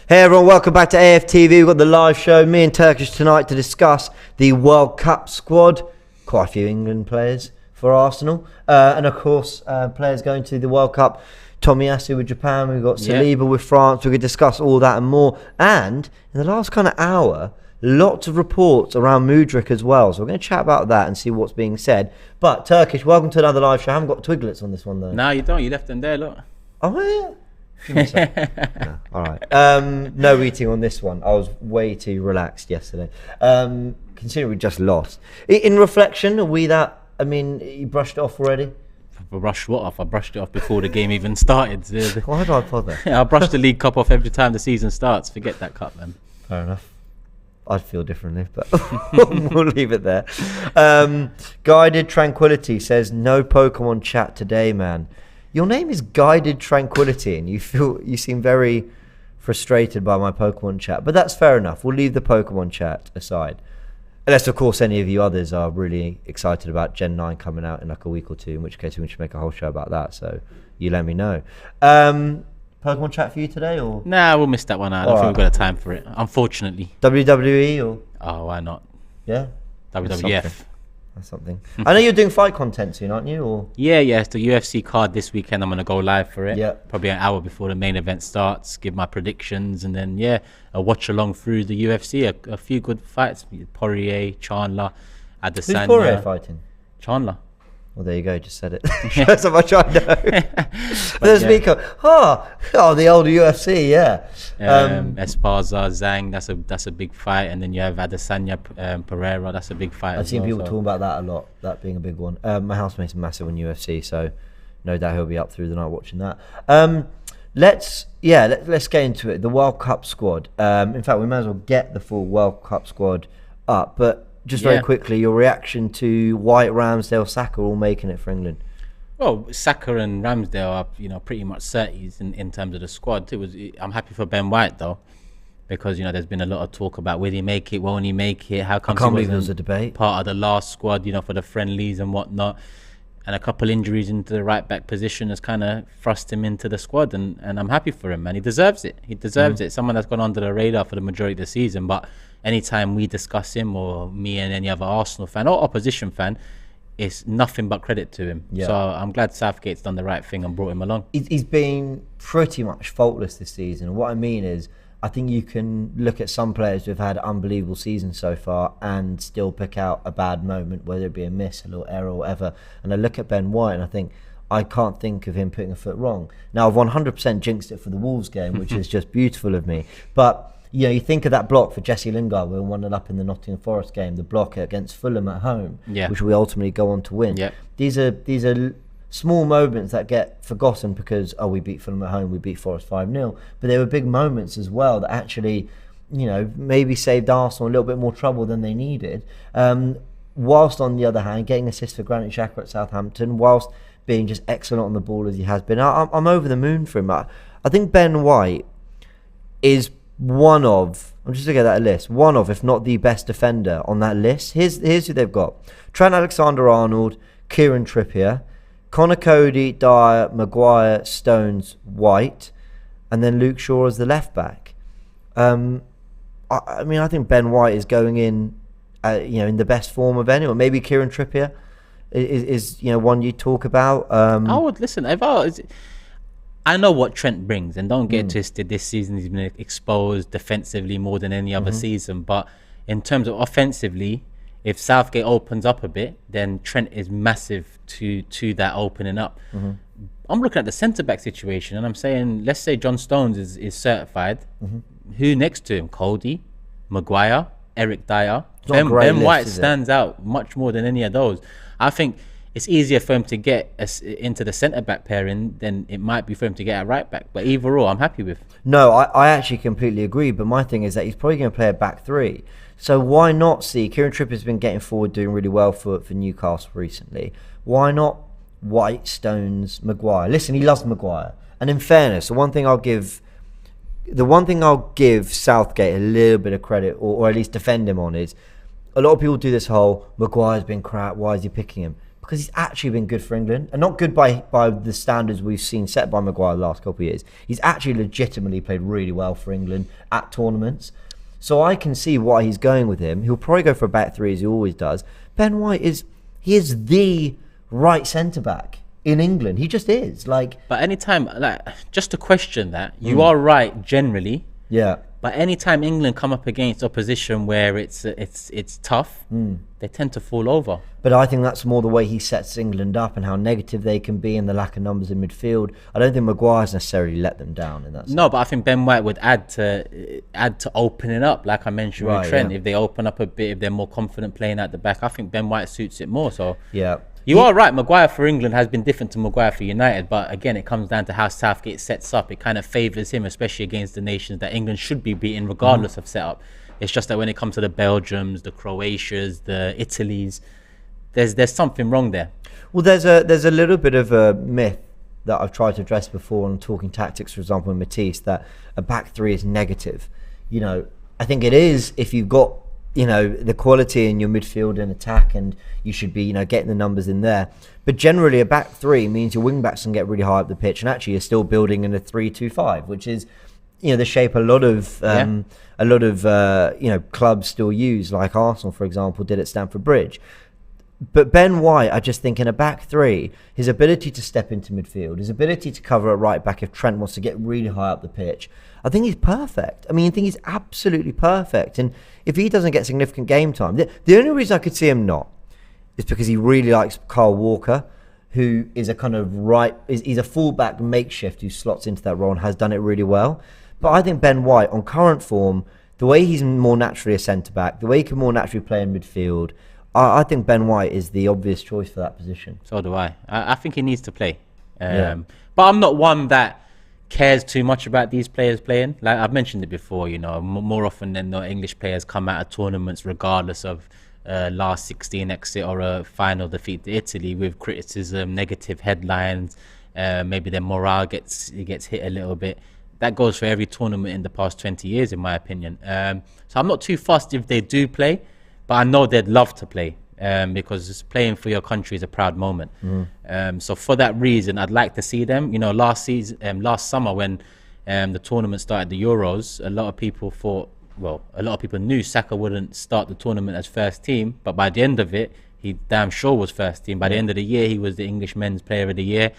Hey everyone, welcome back to AFTV. We've got the live show, me and Turkish tonight to discuss the World Cup squad. Quite a few England players for Arsenal. And of course, players going to the World Cup. Tomiyasu with Japan, we've got Saliba with France. We could discuss all that and more. And in the last kind of hour, lots of reports around Mudryk as well. So we're going to chat about that and see what's being said. But Turkish, welcome to another live show. I haven't got twiglets on this one though. No, you don't. You left them there, look. Oh, yeah. No, all right. No eating on this one. I was way too relaxed yesterday. Considering we just lost. In reflection, are we that? I mean, you brushed it off already. I brushed what off? I brushed it off before the game even started. Why do I bother? I brush the League Cup off every time the season starts. Forget that cup, man. Fair enough. I'd feel differently, but we'll leave it there. Guided Tranquility says no Pokemon chat today, man. Your name is Guided Tranquility, and you seem very frustrated by my Pokemon chat. But that's fair enough. We'll leave the Pokemon chat aside. Unless, of course, any of you others are really excited about Gen 9 coming out in like a week or two, in which case we should make a whole show about that. So you let me know. Pokemon chat for you today? Or Nah, we'll miss that one out. I don't think we've got time for it, unfortunately. WWE or? Oh, why not? Yeah? WWF. That's something. I know you're doing fight content soon, aren't you? Or Yeah, it's the UFC card this weekend. I'm going to go live for it. Yeah. Probably an hour before the main event starts, give my predictions, and then, a watch along through the UFC. A few good fights. Poirier, Chandler, Adesanya. who's Poirier fighting? Chandler. Well, there you go. Just said it. That's how much I know. There's Miko. Oh, the old UFC, yeah. Esparza, Zhang. That's a big fight, and then you have Adesanya, Pereira. That's a big fight. I've seen people talk about that a lot. That being a big one. My housemate's massive on UFC, so no doubt he'll be up through the night watching that. Let's get into it. The World Cup squad. In fact, we might as well get the full World Cup squad up, but. Just very quickly, your reaction to White, Ramsdale, Saka all making it for England? Well, Saka and Ramsdale are, pretty much certies in terms of the squad. I'm happy for Ben White though, because there's been a lot of talk about will he make it, won't he make it? How come I can't believe there was a debate. Part of the last squad, for the friendlies and whatnot, and a couple injuries into the right back position has kind of thrust him into the squad, and I'm happy for him, man. He deserves it. He deserves it. Someone that's gone under the radar for the majority of the season, but anytime we discuss him, or me and any other Arsenal fan or opposition fan, it's nothing but credit to him. Yeah. So I'm glad Southgate's done the right thing and brought him along. He's been pretty much faultless this season. What I mean is, I think you can look at some players who've had unbelievable seasons so far and still pick out a bad moment, whether it be a miss, a little error or whatever. And I look at Ben White and I think, I can't think of him putting a foot wrong. Now, I've 100% jinxed it for the Wolves game, which is just beautiful of me. But you think of that block for Jesse Lingard, we won it up in the Nottingham Forest game, the block against Fulham at home, which we ultimately go on to win. These are small moments that get forgotten because, we beat Fulham at home, we beat Forest 5-0. But there were big moments as well that actually, maybe saved Arsenal a little bit more trouble than they needed. Whilst on the other hand, getting assists for Granit Xhaka at Southampton, whilst being just excellent on the ball as he has been. I'm over the moon for him. I think Ben White is one of, I'm just looking at that list, one of, if not the best defender on that list. Here's who they've got. Trent Alexander-Arnold, Kieran Trippier, Connor Cody, Dyer, Maguire, Stones, White, and then Luke Shaw as the left back. I think Ben White is going in, in the best form of anyone. Maybe Kieran Trippier is one you talk about. I would listen. I know what Trent brings, and don't get twisted. This season he's been exposed defensively more than any other season. But in terms of offensively, if Southgate opens up a bit, then Trent is massive to that opening up. I'm looking at the centre back situation, and I'm saying, let's say John Stones is certified. Who next to him? Cody, Maguire, Eric Dyer. Ben White stands out much more than any of those. I think it's easier for him to get into the centre-back pairing than it might be for him to get at right-back. But either or, I'm happy with. No, I actually completely agree. But my thing is that he's probably going to play a back three. So why not see... Kieran Trippier's been getting forward, doing really well for Newcastle recently. Why not White, Stones, Maguire? Listen, he loves Maguire. And in fairness, the one thing I'll give Southgate a little bit of credit, or at least defend him on, is a lot of people do this whole, Maguire's been crap, why is he picking him? because he's actually been good for England, and not good by the standards we've seen set by Maguire the last couple of years. He's actually legitimately played really well for England at tournaments. So I can see why he's going with him. He'll probably go for a back three as he always does. Ben White is the right centre back in England. He just is. Like, but anytime, like, just to question that, you are right generally. Yeah. But anytime England come up against opposition where it's tough, they tend to fall over. But I think that's more the way he sets England up and how negative they can be and the lack of numbers in midfield. I don't think Maguire's necessarily let them down in that sense. No, but I think Ben White would add to opening up, like I mentioned with Trent. Yeah. If they open up a bit, if they're more confident playing at the back, I think Ben White suits it more. So yeah. You are right, Maguire for England has been different to Maguire for United, but again, it comes down to how Southgate sets up. It kind of favours him, especially against the nations that England should be beating regardless of setup. It's just that when it comes to the Belgiums, the Croatias, the Italys, there's something wrong there. Well, there's a little bit of a myth that I've tried to address before on Talking Tactics, for example, in Matisse, that a back three is negative. You know, I think it is if you've got, you know, the quality in your midfield and attack, and you should be, you know, getting the numbers in there. But generally, a back three means your wing backs can get really high up the pitch, and actually, you're still building in a 3-2-5, which is, you know, the shape a lot of you know, clubs still use, like Arsenal, for example, did at Stamford Bridge. But Ben White, I just think in a back three, his ability to step into midfield, his ability to cover a right back if Trent wants to get really high up the pitch, I think he's perfect. I mean, I think he's absolutely perfect. And if he doesn't get significant game time, the only reason I could see him not is because he really likes Kyle Walker, who is a kind of he's a fullback makeshift who slots into that role and has done it really well. But I think Ben White, on current form, the way he's more naturally a centre-back, the way he can more naturally play in midfield, I think Ben White is the obvious choice for that position. So do I. I think he needs to play. But I'm not one that cares too much about these players playing. Like I've mentioned it before, you know, more often than not, English players come out of tournaments regardless of last 16 exit or a final defeat to Italy with criticism, negative headlines, maybe their morale gets hit a little bit. That goes for every tournament in the past 20 years, in my opinion. So I'm not too fussed if they do play, but I know they'd love to play because playing for your country is a proud moment. So for that reason, I'd like to see them. You know, last summer when the tournament started, the Euros, a lot of people knew Saka wouldn't start the tournament as first team, but by the end of it, he damn sure was first team. By the end of the year, he was the English Men's Player of the Year.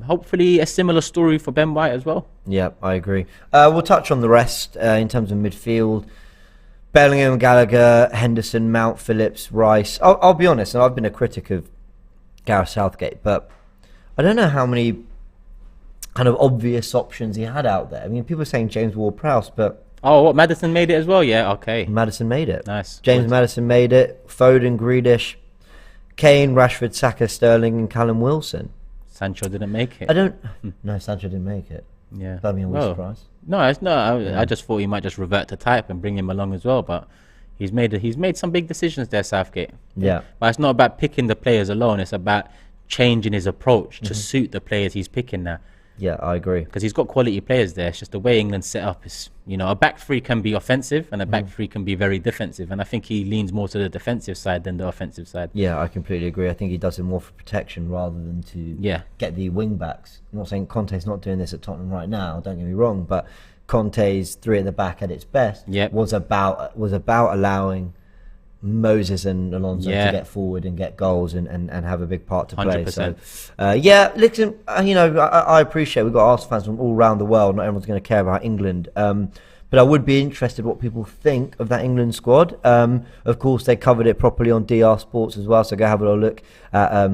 Hopefully a similar story for Ben White as well. Yeah, I agree. We'll touch on the rest in terms of midfield. Bellingham, Gallagher, Henderson, Mount, Phillips, Rice. I'll be honest, and I've been a critic of Gareth Southgate, but I don't know how many kind of obvious options he had out there. I mean, people are saying James Ward-Prowse, but... Oh, what, Maddison made it as well? Yeah, okay. Maddison made it. Nice. James Maddison made it. Foden, Grealish, Kane, Rashford, Saka, Sterling, and Callum Wilson. Sancho didn't make it. No, Sancho didn't make it. Yeah. Birmingham was surprised. No, I just thought he might just revert to type and bring him along as well, but he's made some big decisions there, Southgate. Yeah. But it's not about picking the players alone, it's about changing his approach to suit the players he's picking now. Yeah, I agree. Because he's got quality players there. It's just the way England's set up is, you know, a back three can be offensive and a back three can be very defensive. And I think he leans more to the defensive side than the offensive side. Yeah, I completely agree. I think he does it more for protection rather than to get the wing backs. I'm not saying Conte's not doing this at Tottenham right now, don't get me wrong, but Conte's three at the back at its best was about allowing Moses and Alonso to get forward and get goals and have a big part to play. 100%. So, listen, you know, I appreciate we've got Arsenal fans from all around the world. Not everyone's going to care about England. But I would be interested what people think of that England squad. Of course, they covered it properly on DR Sports as well. So go have a little look at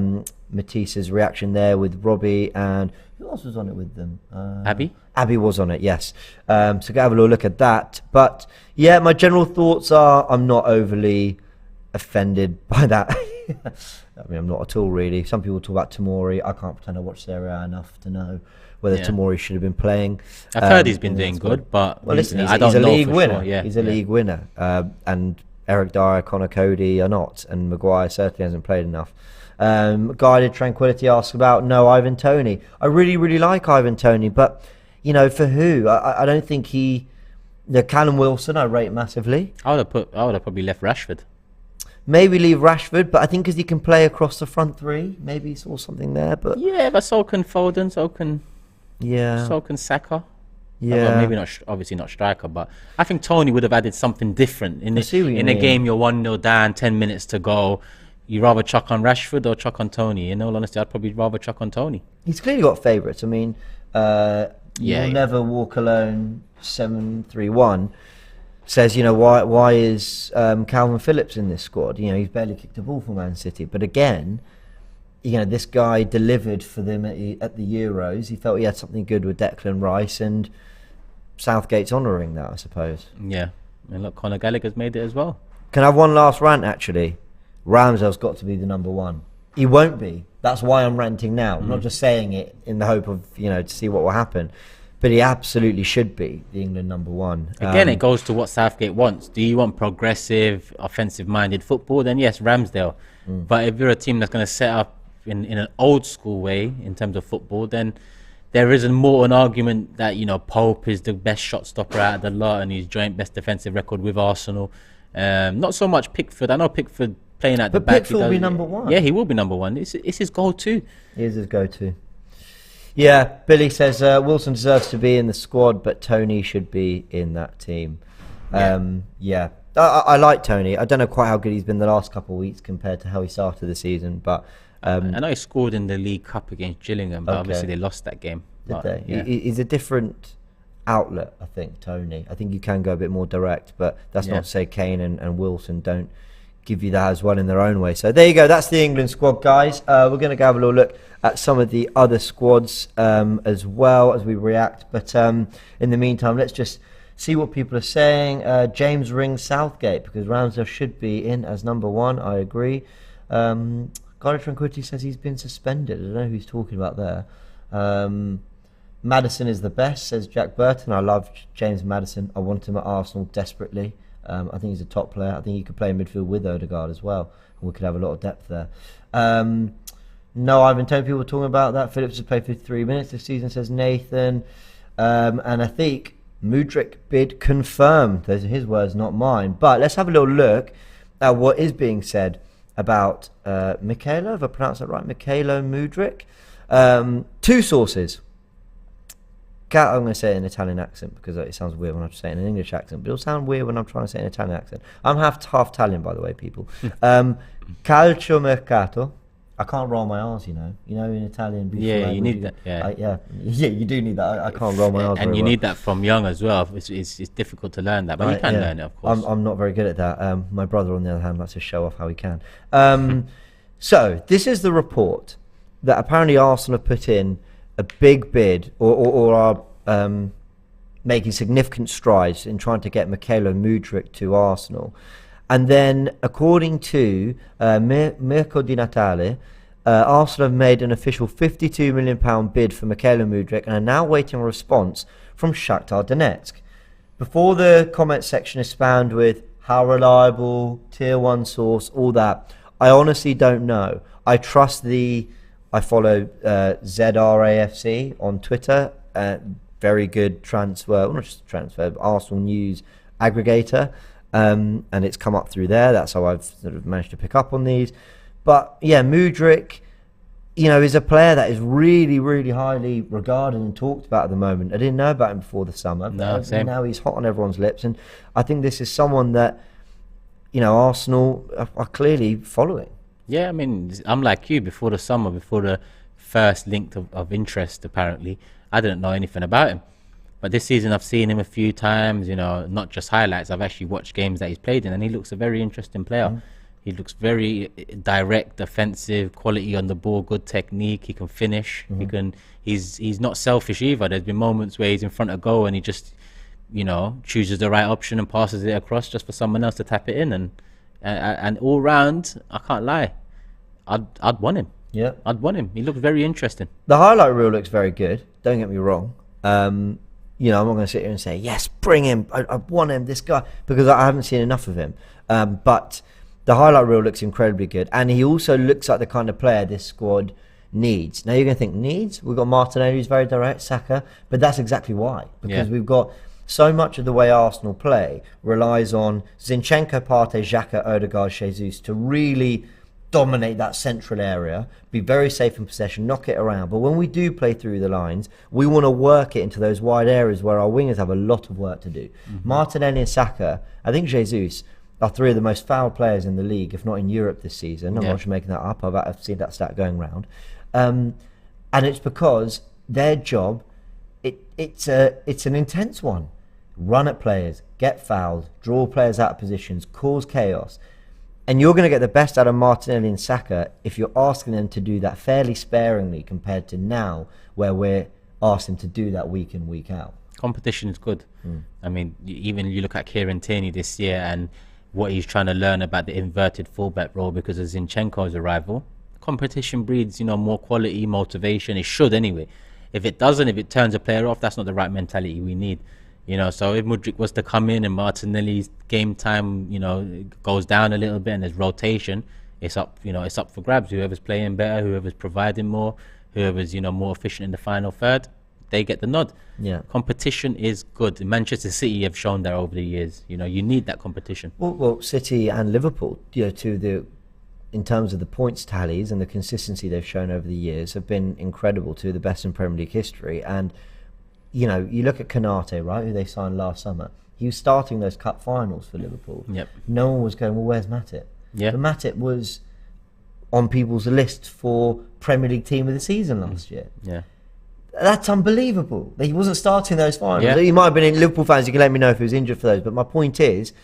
Matisse's reaction there with Robbie and who else was on it with them? Abby? Abby was on it, yes. So go have a little look at that. But yeah, my general thoughts are I'm not overly offended by that. I mean, I'm not at all really. Some people talk about Tomori. I can't pretend I watched Serie A enough to know whether Tomori should have been playing. I've heard he's been doing good, but well, listen, he's a league winner. Sure. He's a league winner. And Eric Dyer, Connor Cody are not, and Maguire certainly hasn't played enough. Guided Tranquility asks about Ivan Toney. I really, really like Ivan Toney, but you know, for who? I don't think he. Callum Wilson, I rate massively. I would have probably left Rashford. maybe leave Rashford, but I think because he can play across the front three, maybe he saw something there. But but so can Foden, so can Saka. Yeah, well, maybe not. Obviously not striker, but I think Tony would have added something different in a game. You're 1-0 down, 10 minutes to go. You rather chuck on Rashford or chuck on Tony? In all honesty, I'd probably rather chuck on Tony. He's clearly got favourites. I mean, You'll Never Walk Alone 731 says, why is Calvin Phillips in this squad? He's barely kicked a ball for Man City. But again, this guy delivered for them at the Euros. He felt he had something good with Declan Rice, and Southgate's honouring that, I suppose. Yeah. And look, Conor Gallagher's made it as well. Can I have one last rant, actually? Ramsdale's got to be the number one. He won't be. That's why I'm ranting now. I'm not just saying it in the hope of, to see what will happen. But he absolutely should be the England number one. Again, it goes to what Southgate wants. Do you want progressive, offensive-minded football? Then yes, Ramsdale. But if you're a team that's going to set up in an old-school way in terms of football, then there is more an argument that, Pope is the best shot stopper out of the lot and he's joint best defensive record with Arsenal. Not so much Pickford. I know Pickford playing at the back. But Pickford will be number one. Yeah, he will be number one. It's his go-to. It is his go-to. Yeah, Billy says Wilson deserves to be in the squad, but Tony should be in that team. Yeah. I like Tony. I don't know quite how good he's been the last couple of weeks compared to how he started the season, but I know he scored in the League Cup against Gillingham, but obviously they lost that game. Did they? Yeah. He's a different outlet, I think, Tony. I think you can go a bit more direct, but that's not to say Kane and Wilson don't give you that as well in their own way. So there you go. That's the England squad, guys. We're going to have a little look at some of the other squads as well as we react. But in the meantime, let's just see what people are saying. James rings Southgate because Ramsdale should be in as number one. I agree. Guy Tranquility says he's been suspended. I don't know who he's talking about there. Maddison is the best, says Jack Burton. I love James Maddison. I want him at Arsenal desperately. I think he's a top player. I think he could play in midfield with Odegaard as well. And we could have a lot of depth there. No, I've been telling people talking about that. Phillips has played 53 minutes this season, says Nathan. And I think Mudryk bid confirmed. Those are his words, not mine. But let's have a little look at what is being said about Mykhailo, if I pronounce that right, Mykhailo Mudryk. Two sources. I'm going to say it in an Italian accent because it sounds weird when I'm saying it in an English accent, but it'll sound weird when I'm trying to say it in an Italian accent. I'm half Italian, by the way, people. Calcio mercato. I can't roll my R's, in Italian. Yeah, you need that. Yeah, you do need that. I can't roll my R's. And you need that from young as well. It's difficult to learn that, but you can learn it, of course. I'm not very good at that. My brother, on the other hand, likes to show off how he can. So this is the report that apparently Arsenal have put in a big bid or are making significant strides in trying to get Mykhailo Mudryk to Arsenal. And then, according to Mirko Di Natale, Arsenal have made an official £52 million bid for Mykhailo Mudryk and are now waiting a response from Shakhtar Donetsk. Before the comment section is spammed with how reliable, tier one source, all that, I honestly don't know. I follow ZRAFC on Twitter, very good transfer, not just transfer, but Arsenal news aggregator, and it's come up through there. That's how I've sort of managed to pick up on these. But yeah, Mudryk, is a player that is really, really highly regarded and talked about at the moment. I didn't know about him before the summer, but now he's hot on everyone's lips, and I think this is someone that, Arsenal are clearly following. Yeah, I mean, I'm like you. Before the summer, before the first link of interest, apparently, I didn't know anything about him. But this season, I've seen him a few times, not just highlights. I've actually watched games that he's played in, and he looks a very interesting player. He looks very direct, offensive, quality on the ball, good technique. He can finish. He's not selfish either. There's been moments where he's in front of goal and he just, chooses the right option and passes it across just for someone else to tap it in. And all round, I can't lie, I'd want him. Yeah, I'd want him. He looks very interesting. The highlight reel looks very good. Don't get me wrong. I'm not going to sit here and say yes, bring him. I want him. This guy, because I haven't seen enough of him. But the highlight reel looks incredibly good, and he also looks like the kind of player this squad needs. Now you're going to think needs. We've got Martinelli, who's very direct, Saka, but that's exactly why, because we've got so much of the way Arsenal play relies on Zinchenko, Partey, Xhaka, Odegaard, Jesus to really dominate that central area, be very safe in possession, knock it around. But when we do play through the lines, we want to work it into those wide areas where our wingers have a lot of work to do. Martinelli and Saka, I think Jesus, are three of the most fouled players in the league, if not in Europe this season. I'm not sure making that up. I've seen that stat going around. And it's because their job, it's an intense one. Run at players, get fouled, draw players out of positions, cause chaos. And you're going to get the best out of Martinelli and Saka if you're asking them to do that fairly sparingly compared to now, where we're asking them to do that week in, week out. Competition is good. I mean, even you look at Kieran Tierney this year and what he's trying to learn about the inverted fullback role because of Zinchenko's arrival. Competition breeds, more quality, motivation. It should anyway. If it doesn't, if it turns a player off, that's not the right mentality we need. So if Mudryk was to come in and Martinelli's game time, goes down a little bit and there's rotation, it's up for grabs. Whoever's playing better, whoever's providing more, whoever's, more efficient in the final third, they get the nod. Yeah. Competition is good. Manchester City have shown that over the years. You need that competition. Well, City and Liverpool, in terms of the points tallies and the consistency they've shown over the years, have been incredible, to the best in Premier League history. And you look at Konate, right, who they signed last summer. He was starting those cup finals for Liverpool. Yep. No one was going, well, where's Matip? Yeah. But Matip was on people's list for Premier League team of the season last year. Yeah. That's unbelievable. He wasn't starting those finals. Yeah. He might have been in Liverpool fans. You can let me know if he was injured for those. But my point is,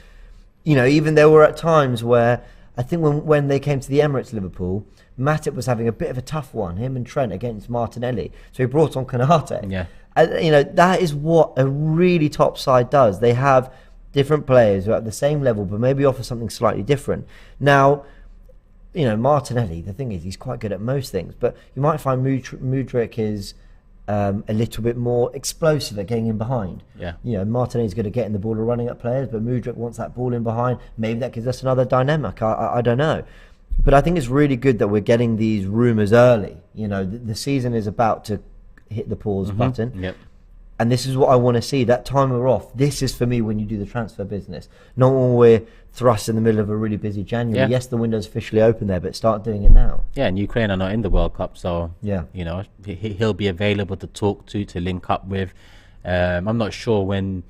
even there were at times where I think when they came to the Emirates, Liverpool, Matip was having a bit of a tough one, him and Trent against Martinelli. So he brought on Konate. Yeah. That is what a really top side does. They have different players who are at the same level, but maybe offer something slightly different. Now, Martinelli, the thing is, he's quite good at most things, but you might find Mudryk is a little bit more explosive at getting in behind. Yeah. Martinelli's good at getting the ball or running at players, but Mudryk wants that ball in behind. Maybe that gives us another dynamic. I don't know. But I think it's really good that we're getting these rumours early. The season is about to hit the pause button. Yep. And this is what I want to see. That time we're off. This is for me when you do the transfer business. Not when we're thrust in the middle of a really busy January. Yeah. Yes, the window's officially open there, but start doing it now. Yeah, and Ukraine are not in the World Cup, so yeah, he'll be available to talk to link up with. I'm not sure when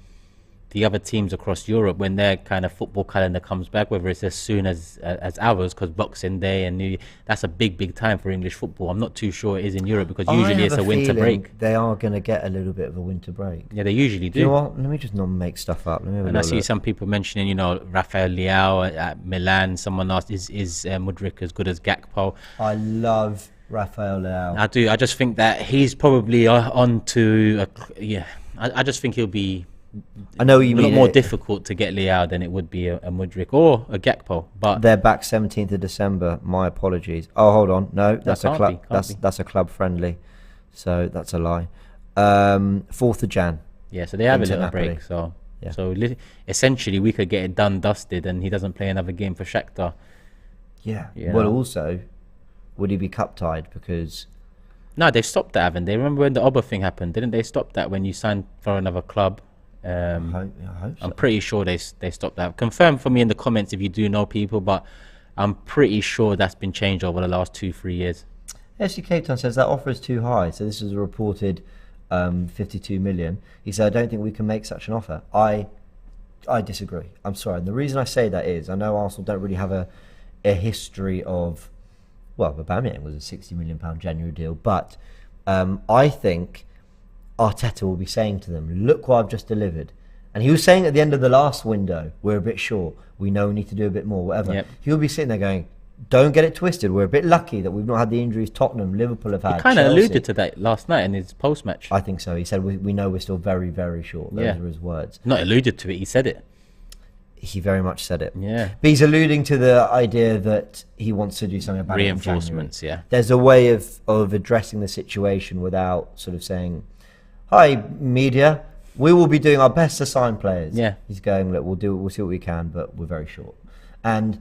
the other teams across Europe, when their kind of football calendar comes back, whether it's as soon as ours, because Boxing Day and New Year, that's a big time for English football. I'm not too sure it is in Europe because usually it's a winter break. They are going to get a little bit of a winter break. Yeah, they usually do. You know what? Let me just not make stuff up. And I see some people mentioning, Rafael Leao at Milan. Someone asked, is Mudryk as good as Gakpo? I love Rafael Leao. I do. I just think that he's probably on to I just think he'll be. I know you mean a lot more difficult to get Leao than it would be a Mudryk or a Gakpo, but they're back 17th of December. My apologies. Oh, hold on. No, that's a club. That's a club friendly, so that's a lie. 4th of Jan. Yeah, so they have a little Napoli. break. So essentially, we could get it done, dusted, and he doesn't play another game for Shakhtar. Yeah. Well, also, would he be cup tied because? No, they've stopped that, haven't they? Remember when the Oba thing happened? Didn't they stop that when you signed for another club? I hope so. I'm pretty sure they stopped that. Confirm for me in the comments if you do know people, but I'm pretty sure that's been changed over the last 2-3 years. FC Cape Town says that offer is too high. So this was a reported 52 million. He said, I don't think we can make such an offer. I disagree. I'm sorry. And the reason I say that is I know Arsenal don't really have a history of, well, Aubameyang was a £60 million January deal, but I think Arteta will be saying to them, look what I've just delivered. And he was saying at the end of the last window, we're a bit short, we know we need to do a bit more, whatever. Yep. He'll be sitting there going, don't get it twisted, we're a bit lucky that we've not had the injuries Tottenham, Liverpool have had. He kind of Chelsea. alluded to that last night in his post-match. I think so. He said, we know we're still very, very short. Those are his words. Not alluded to it, he said it. He very much said it. Yeah. But he's alluding to the idea that he wants to do something about reinforcements, it in January. yeah. There's a way of addressing the situation without sort of saying, hi, media, we will be doing our best to sign players. Yeah. He's going, look, we'll see what we can, but we're very short. And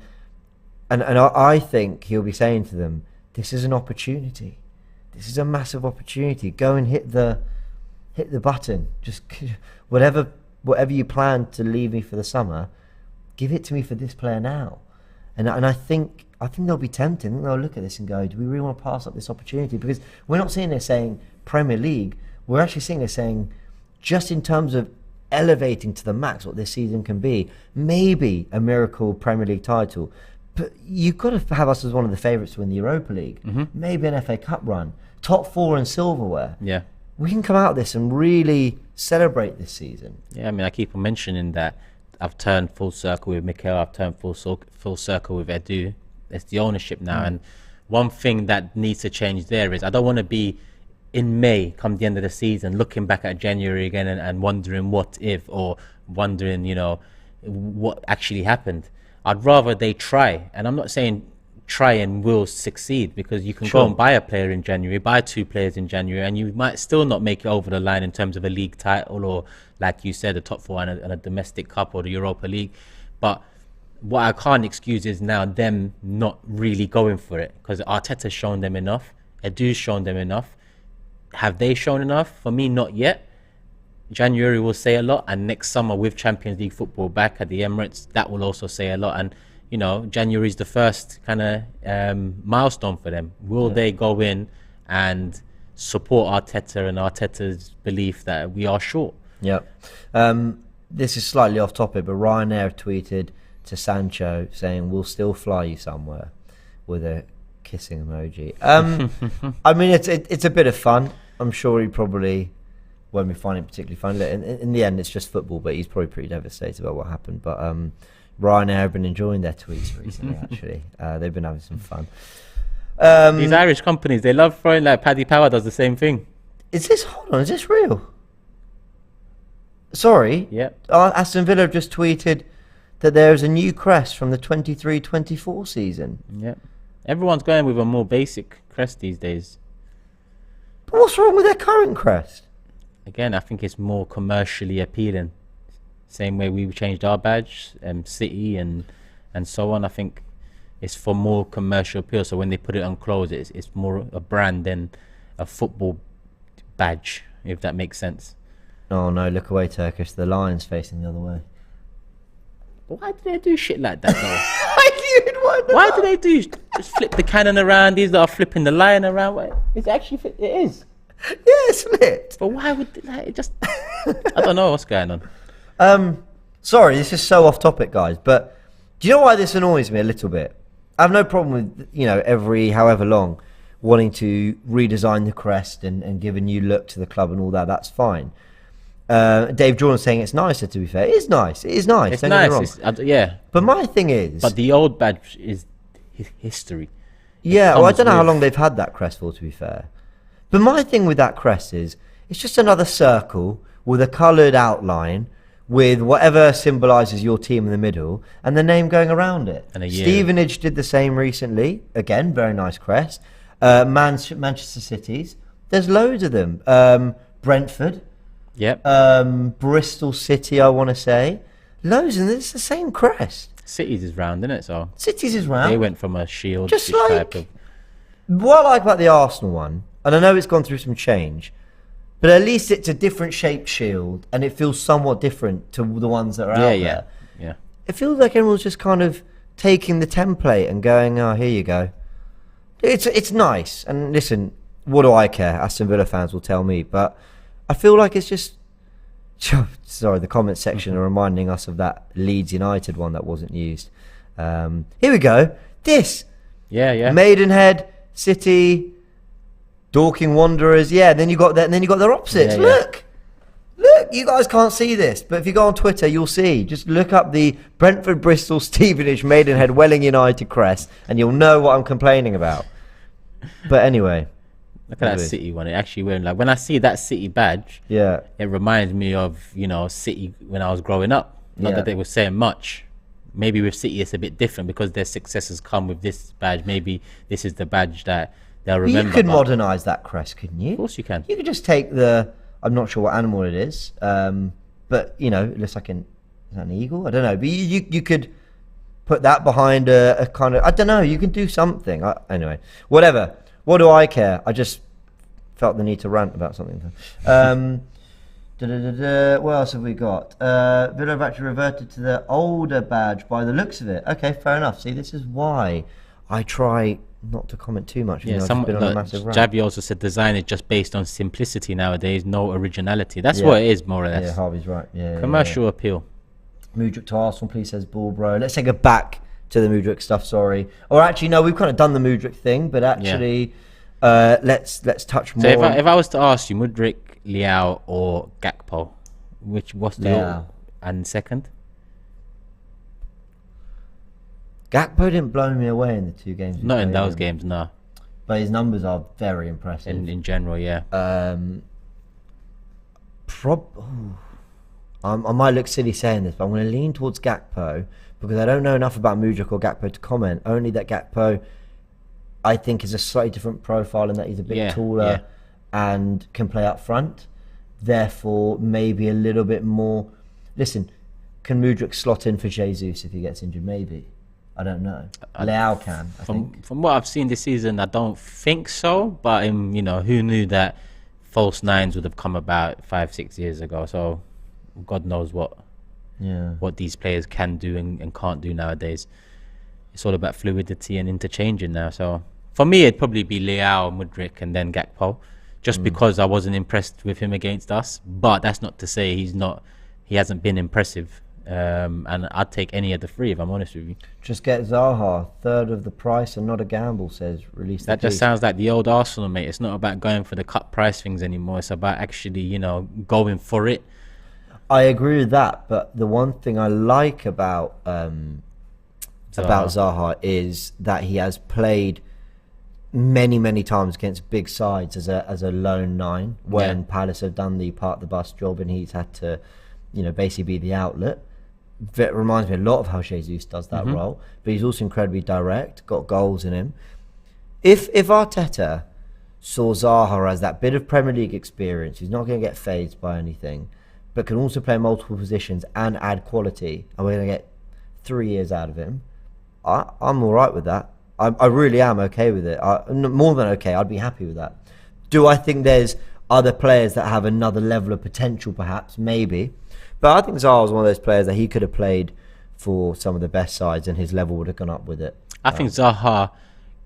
I think he'll be saying to them, this is an opportunity. This is a massive opportunity. Go and hit the button. Just whatever whatever you plan to leave me for the summer, give it to me for this player now. And I think they'll be tempted. I think they'll look at this and go, do we really want to pass up this opportunity? Because we're not sitting there saying Premier League. We're actually sitting there saying, just in terms of elevating to the max what this season can be, maybe a miracle Premier League title. But you've got to have us as one of the favourites to win the Europa League. Maybe an FA Cup run. Top 4 in silverware. Yeah. We can come out of this and really celebrate this season. Yeah, I mean, I keep on mentioning that I've turned full circle with Mikel, I've turned full circle with Edu. It's the ownership now. And one thing that needs to change there is I don't want to be in May, come the end of the season, looking back at January again and wondering what if, or wondering, you know, what actually happened. I'd rather they try. And I'm not saying try and will succeed, because you can go and buy a player in January, buy 2 players in January, and you might still not make it over the line in terms of a league title, or like you said, a top 4 and a domestic cup or the Europa League. But what I can't excuse is now them not really going for it, because Arteta's shown them enough, Edu's shown them enough. Have they shown enough? For me, not yet. January will say a lot, and next summer with Champions League football back at the Emirates, that will also say a lot. And you know, January is the first kind of milestone for them. Will they go in and support Arteta and Arteta's belief that we are short? Yeah. This is slightly off topic, but Ryanair tweeted to Sancho saying, "We'll still fly you somewhere," with a kissing emoji. I mean, it's a bit of fun. I'm sure he probably won't be finding it particularly funny. In the end, it's just football, but he's probably pretty devastated about what happened. But Ryanair have been enjoying their tweets recently, actually. They've been having some fun. These Irish companies, they love throwing, like Paddy Power does the same thing. Is this real? Sorry. Yep. Aston Villa have just tweeted that there is a new crest from the 23-24 season. Yep. Everyone's going with a more basic crest these days. But what's wrong with their current crest? Again, I think it's more commercially appealing. Same way we changed our badge, City and so on. I think it's for more commercial appeal. So when they put it on clothes, it's more a brand than a football badge, if that makes sense. Oh no, look away, Turkish. The lion's facing the other way. Why do they do shit like that, though? Why do they do just flip the cannon around? These are flipping the lion around. It's actually, it is. Yeah, it's lit. But why would it just? I don't know what's going on. Sorry, this is so off topic, guys. But do you know why this annoys me a little bit? I have no problem with, you know, every however long wanting to redesign the crest and give a new look to the club and all that. That's fine. Dave Jordan saying it's nicer. To be fair, it is nice. It is nice. It's nice. Yeah. But my thing is, but the old badge is history. Yeah. Well, I don't know how long they've had that crest for. To be fair, but my thing with that crest is it's just another circle with a coloured outline with whatever symbolises your team in the middle and the name going around it. And Stevenage did the same recently. Again, very nice crest. Manchester City's. There's loads of them. Brentford. Yep. Bristol City, I want to say. Loads, and it's the same crest. Cities is round, isn't it? So Cities is round. They went from a shield. Just like type of... what I like about the Arsenal one, and I know it's gone through some change, but at least it's a different shaped shield, and it feels somewhat different to the ones that are out there. Yeah. It feels like everyone's just kind of taking the template and going, "Oh, here you go." It's nice, and listen, what do I care? Aston Villa fans will tell me, but I feel like it's just... Sorry, the comment section are reminding us of that Leeds United one that wasn't used. Here we go. This. Yeah. Maidenhead, City, Dorking Wanderers. Yeah, then you got that, and then you got their opposites. Yeah, Look, you guys can't see this, but if you go on Twitter, you'll see. Just look up the Brentford, Bristol, Stevenage, Maidenhead, Welling United crest, and you'll know what I'm complaining about. But anyway. Look at that City one. It actually wearing, like, when I see that City badge, it reminds me of, you know, City when I was growing up. Not that they were saying much. Maybe with City it's a bit different because their successes come with this badge. Maybe this is the badge that they'll remember. You could modernise that crest, couldn't you? Of course you can. You could just take I'm not sure what animal it is, but, you know, it looks like is that an eagle? I don't know. But you could put that behind a kind of, I don't know, you can do something. Anyway, whatever. What do I care? I just felt the need to rant about something. What else have we got? Villa have actually reverted to their older badge by the looks of it. Okay, fair enough. See, this is why I try not to comment too much. Yeah, I've just been on a massive rant. Javi also said design is just based on simplicity nowadays, no originality. That's what it is, more or less. Yeah, Harvey's right. Yeah, commercial appeal. Mudryk to Arsenal, please, says Ball Bro. Let's take it back to the Mudryk stuff, sorry. Or actually, no, we've kind of done the Mudryk thing, but actually, let's touch more. So if I was to ask you, Mudryk, Leao or Gakpo, what's the and second? Gakpo didn't blow me away in the 2 games. Not in those games, no. But his numbers are very impressive. In general, yeah. I might look silly saying this, but I'm going to lean towards Gakpo because I don't know enough about Mudryk or Gakpo to comment. Only that Gakpo, I think, is a slightly different profile in that he's a bit taller and can play up front. Therefore, maybe a little bit more. Listen, can Mudryk slot in for Jesus if he gets injured? Maybe. I don't know. Leao can. From what I've seen this season, I don't think so. But who knew that false nines would have come about 5-6 years ago? So God knows what these players can do and can't do nowadays. It's all about fluidity and interchanging now. So for me, it'd probably be Leao, Mudryk, and then Gakpo, just because I wasn't impressed with him against us. But that's not to say he hasn't been impressive. And I'd take any of the 3 if I'm honest with you. Just get Zaha, 1/3 of the price and not a gamble, says release. That just sounds like the old Arsenal, mate. It's not about going for the cut price things anymore. It's about actually, going for it. I agree with that, but the one thing I like about Zaha is that he has played many times against big sides as a lone 9 when Palace have done the part the bus job and he's had to, basically be the outlet. It reminds me a lot of how Jesus does that role, but he's also incredibly direct, got goals in him. If Arteta saw Zaha as that bit of Premier League experience, he's not going to get phased by anything, but can also play multiple positions and add quality, and we're going to get 3 years out of him, I'm all right with that. I really am okay with it. More than okay, I'd be happy with that. Do I think there's other players that have another level of potential, perhaps? Maybe. But I think Zaha was one of those players that he could have played for some of the best sides and his level would have gone up with it. I think Zaha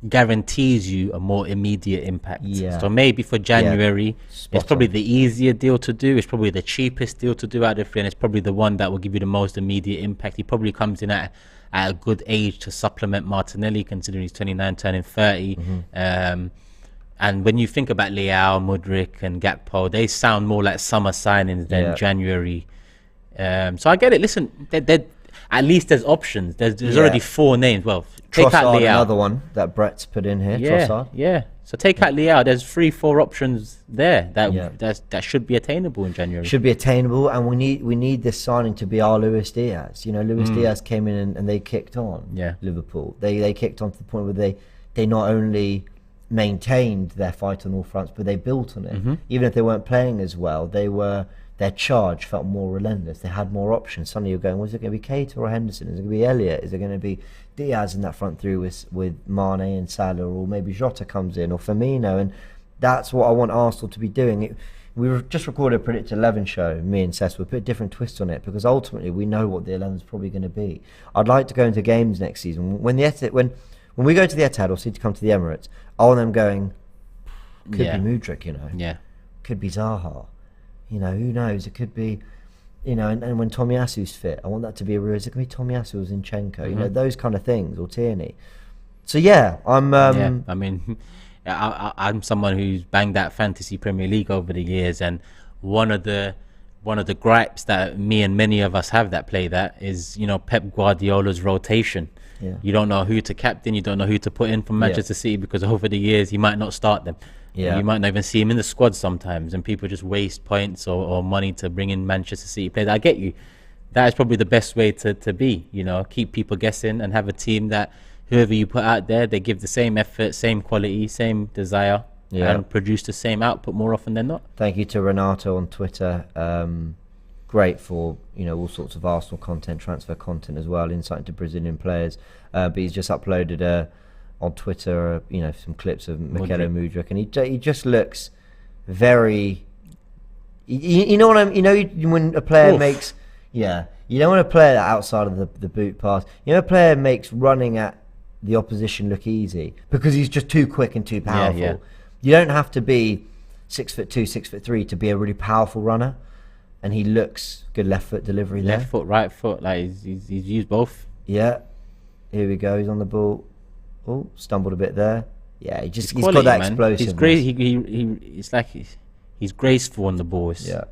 guarantees you a more immediate impact. Yeah. So maybe for January, it's probably the easier deal to do. It's probably the cheapest deal to do out of it, and it's probably the one that will give you the most immediate impact. He probably comes in at a good age to supplement Martinelli, considering he's 29, turning 30. And when you think about Leao, Mudryk and Gakpo, they sound more like summer signings than January. So I get it. Listen, at least there's options. There's already 4 names. Well, take out Leao. Another one that Brett's put in here. Trossard. Yeah. So take out Leao. There's 3-4 options there that should be attainable in January. Should be attainable, and we need this signing to be our Luis Diaz. Luis Diaz came in and they kicked on. Liverpool. They kicked on to the point where they not only maintained their fight on all fronts, but they built on it. Even if they weren't playing as well, their charge felt more relentless. They had more options. Suddenly you're going, was it going to be Keita or Henderson? Is it going to be Elliott? Is it going to be Diaz in that front three with Mane and Salah, or maybe Jota comes in, or Firmino? And that's what I want Arsenal to be doing. We just recorded a Predict 11 show, me and Seth. We'll put a different twist on it because ultimately we know what the 11 is probably going to be. I'd like to go into games next season when we go to the Etihad or City come to the Emirates, I want them going, could be Mudryk, could be Zaha. Who knows? It could be, and when Tomiyasu's fit, I want that to be a real. Is it going to be Tomiyasu or Zinchenko? Those kind of things, or Tierney. So I'm someone who's banged that fantasy Premier League over the years, and one of the gripes that me and many of us have that play that is, Pep Guardiola's rotation. Yeah. You don't know who to captain, you don't know who to put in from Manchester City because over the years he might not start them. Yeah. You might not even see him in the squad sometimes, and people just waste points or money to bring in Manchester City players. I get you. That is probably the best way to be, keep people guessing and have a team that whoever you put out there, they give the same effort, same quality, same desire, and produce the same output more often than not. Thank you to Renato on Twitter. Great for all sorts of Arsenal content, transfer content as well, insight into Brazilian players. But he's just uploaded on Twitter, some clips of Mikel Mudryk, and he just looks very You know what I'm. When a player Oof. makes, yeah, you don't want a player that outside of the boot pass. A player makes running at the opposition look easy because he's just too quick and too powerful. Yeah. You don't have to be 6'2", 6'3" to be a really powerful runner, and he looks good left foot delivery there. Left foot, right foot, like he's used both. Yeah, here we go. He's on the ball. Oh, stumbled a bit there. Yeah, he's quality, got that man. explosiveness. He's great. It's like he's graceful on the balls. Yeah.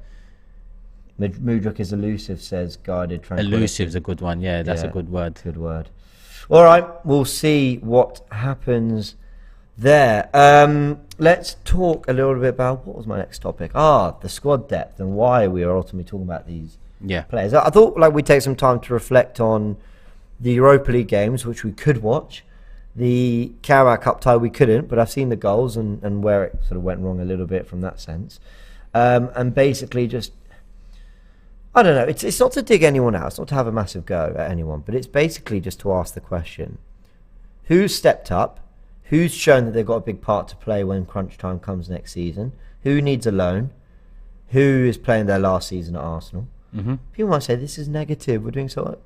Mudryk is elusive, says guided tranquility. Elusive's a good one. Yeah, that's a good word. Good word. All right, we'll see what happens there. Let's talk a little bit about, what was my next topic? The squad depth and why we are ultimately talking about these players. I thought we'd take some time to reflect on the Europa League games, which we could watch. The Carabao Cup tie we couldn't, but I've seen the goals and where it sort of went wrong a little bit from that sense. And basically just, I don't know, it's not to dig anyone out, it's not to have a massive go at anyone, but it's basically just to ask the question, who's stepped up, who's shown that they've got a big part to play when crunch time comes next season, who needs a loan, who is playing their last season at Arsenal. Mm-hmm. People might say this is negative, we're doing so.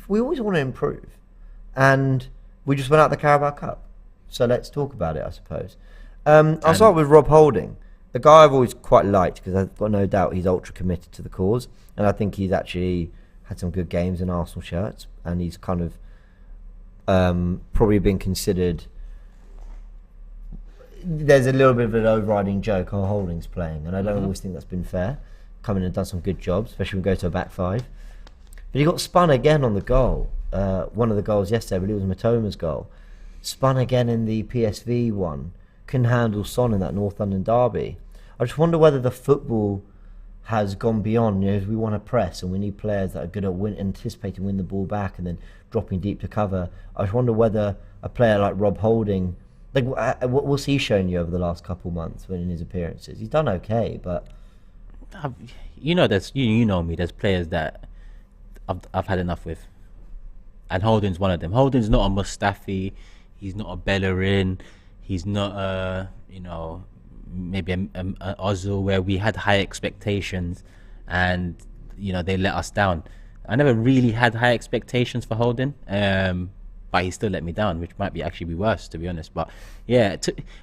We always want to improve, and we just went out the Carabao Cup, so let's talk about it, I suppose. I'll start with Rob Holding, a guy I've always quite liked because I've got no doubt he's ultra committed to the cause, and I think he's actually had some good games in Arsenal shirts, and he's kind of probably been considered. There's a little bit of an overriding joke, Holding's playing, and I don't always think that's been fair. Come in and done some good jobs, especially when we go to a back five. But he got spun again on the goal. One of the goals yesterday, but it was Matoma's goal. Spun again in the PSV one. Couldn't handle Son in that North London derby. I just wonder whether the football has gone beyond. We want to press and we need players that are good at anticipating win the ball back and then dropping deep to cover. I just wonder whether a player like Rob Holding, what's he shown you over the last couple months when in his appearances? He's done okay, but you know me. There's players that I've had enough with, and Holding's one of them. Holding's not a Mustafi, he's not a Bellerin, he's not maybe an Ozil where we had high expectations and they let us down. I never really had high expectations for Holding, but he still let me down, which might actually be worse, to be honest. But yeah,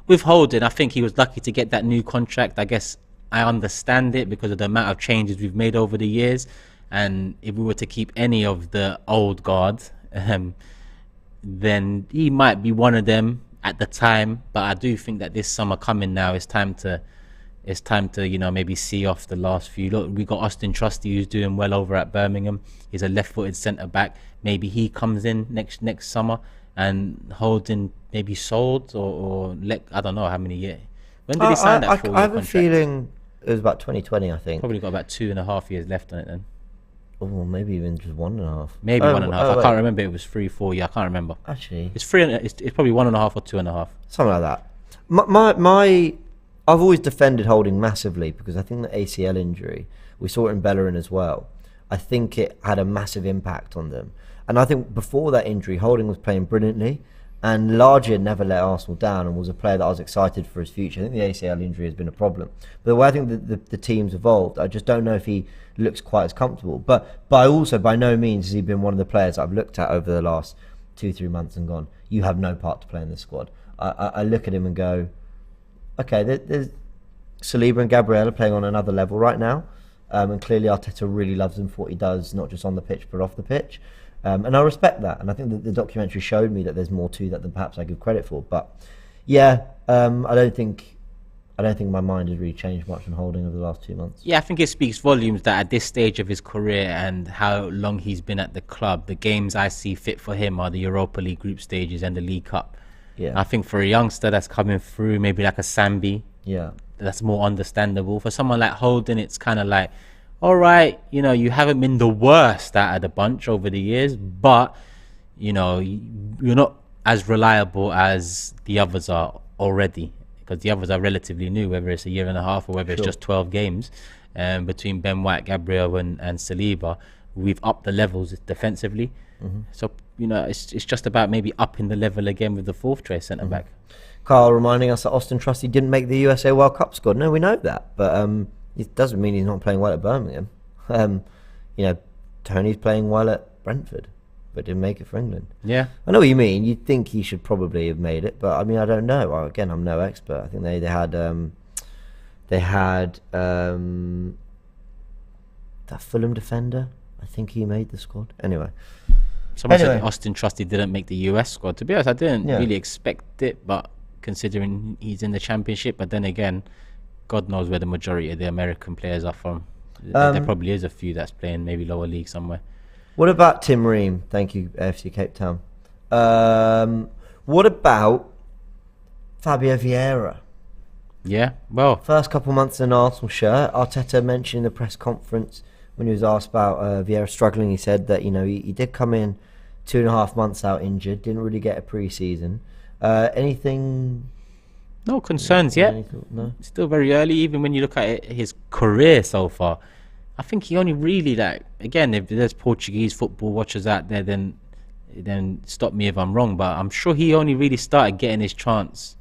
with Holding, I think he was lucky to get that new contract. I guess I understand it because of the amount of changes we've made over the years. And if we were to keep any of the old guard, then he might be one of them at the time. But I do think that this summer coming now, it's time to maybe see off the last few. Look, we got Austin Trusty who's doing well over at Birmingham. He's a left-footed centre back. Maybe he comes in next summer, and Holding maybe sold or I don't know how many years. When did he sign that 4-year contract? I have a feeling it was about 2020, I think. Probably got about 2.5 years left on it then. Oh, maybe even just 1.5. Maybe 1.5. I can't remember. It was 3-4 years. I can't remember. Actually, it's 3. It's probably 1.5 or 2.5. Something like that. I've always defended Holding massively because I think the ACL injury, we saw it in Bellerin as well. I think it had a massive impact on them, and I think before that injury, Holding was playing brilliantly, and largely never let Arsenal down, and was a player that I was excited for his future. I think the ACL injury has been a problem, but the way I think the team's evolved, I just don't know if he looks quite as comfortable. But also, by no means has he been one of the players I've looked at over the last 2-3 months and gone, you have no part to play in this squad. I look at him and go, okay, there's Saliba and Gabriel are playing on another level right now, and clearly Arteta really loves him for what he does, not just on the pitch but off the pitch, and I respect that, and I think that the documentary showed me that there's more to that than perhaps I give credit for. But yeah, I don't think my mind has really changed much on Holding over the last 2 months. Yeah, I think it speaks volumes that at this stage of his career and how long he's been at the club, the games I see fit for him are the Europa League group stages and the League Cup. Yeah, I think for a youngster that's coming through, maybe like a Sambi, that's more understandable. For someone like Holding, it's kind of like, all right, you haven't been the worst out of the bunch over the years, but you're not as reliable as the others are already, because the others are relatively new, whether it's a year and a half or whether it's just 12 games. Between Ben White, Gabriel and Saliba, we've upped the levels defensively. So it's just about maybe upping the level again with the fourth choice centre back. Carl reminding us that Austin Trusty didn't make the USA World Cup squad. No, we know that, but It doesn't mean he's not playing well at Birmingham. Tony's playing well at Brentford, but didn't make it for England. Yeah, I know what you mean. You'd think he should probably have made it, but I mean, I don't know. Again, I'm no expert. I think they had that Fulham defender. I think he made the squad. Anyway. Someone said Austin Trusty didn't make the US squad. To be honest, I didn't really expect it, but considering he's in the Championship, but then again, God knows where the majority of the American players are from. There probably is a few that's playing maybe lower league somewhere. What about Tim Ream? Thank you, AFC Cape Town. What about Fabio Vieira? Yeah, well, first couple months in an Arsenal shirt. Arteta mentioned in the press conference when he was asked about Vieira struggling, he said that he did come in 2.5 months out injured, didn't really get a pre-season. Anything? No concerns yet. No? Still very early. Even when you look at his career so far, I think he only really again, if there's Portuguese football watchers out there, then stop me if I'm wrong. But I'm sure he only really started getting his chance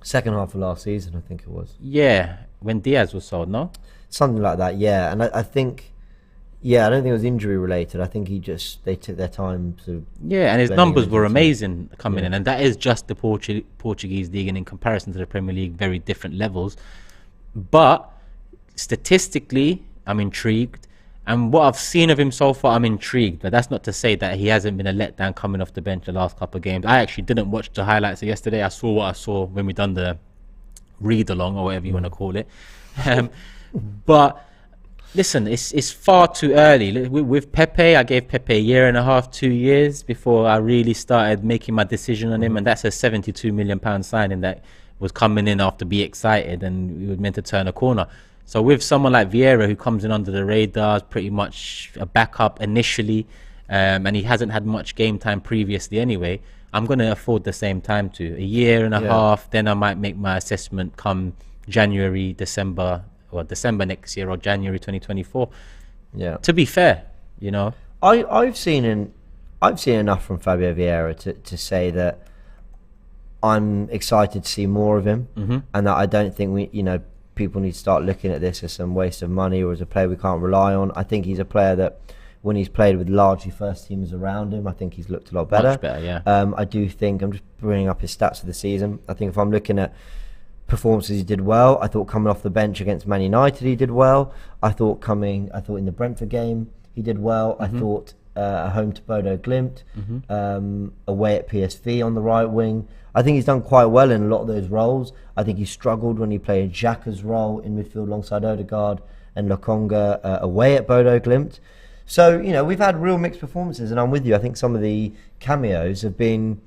second half of last season, I think it was. Yeah, when Diaz was sold, no? Something like that, yeah. And I think, I don't think it was injury related. I think they took their time to. Yeah, and his numbers were amazing coming in, and that is just the Portuguese league, and in comparison to the Premier League, very different levels. But statistically, I'm intrigued, and what I've seen of him so far, I'm intrigued. But that's not to say that he hasn't been a letdown coming off the bench the last couple of games. I actually didn't watch the highlights of yesterday. I saw what I saw when we done the read along or whatever you want to call it. But listen, it's far too early. With Pepe, I gave Pepe 1.5 years, 2 years before I really started making my decision on him, and that's a £72 million signing that was coming in after Be Excited, and we were meant to turn a corner. So with someone like Vieira, who comes in under the radar, pretty much a backup initially, and he hasn't had much game time previously anyway, I'm going to afford the same time to 1.5 years. Then I might make my assessment come January, December next year, or January 2024. Yeah. To be fair, I've seen enough from Fabio Vieira to say that I'm excited to see more of him, and that I don't think people need to start looking at this as some waste of money or as a player we can't rely on. I think he's a player that, when he's played with largely first teamers around him, I think he's looked a lot better. Much better, yeah. I do think, I'm just bringing up his stats for the season. I think if I'm looking at performances, he did well. I thought coming off the bench against Man United, he did well. I thought in the Brentford game, he did well. I thought at home to Bodo Glimt, away at PSV on the right wing. I think he's done quite well in a lot of those roles. I think he struggled when he played Xhaka's role in midfield alongside Odegaard and Lokonga away at Bodo Glimt. So, we've had real mixed performances, and I'm with you. I think some of the cameos have been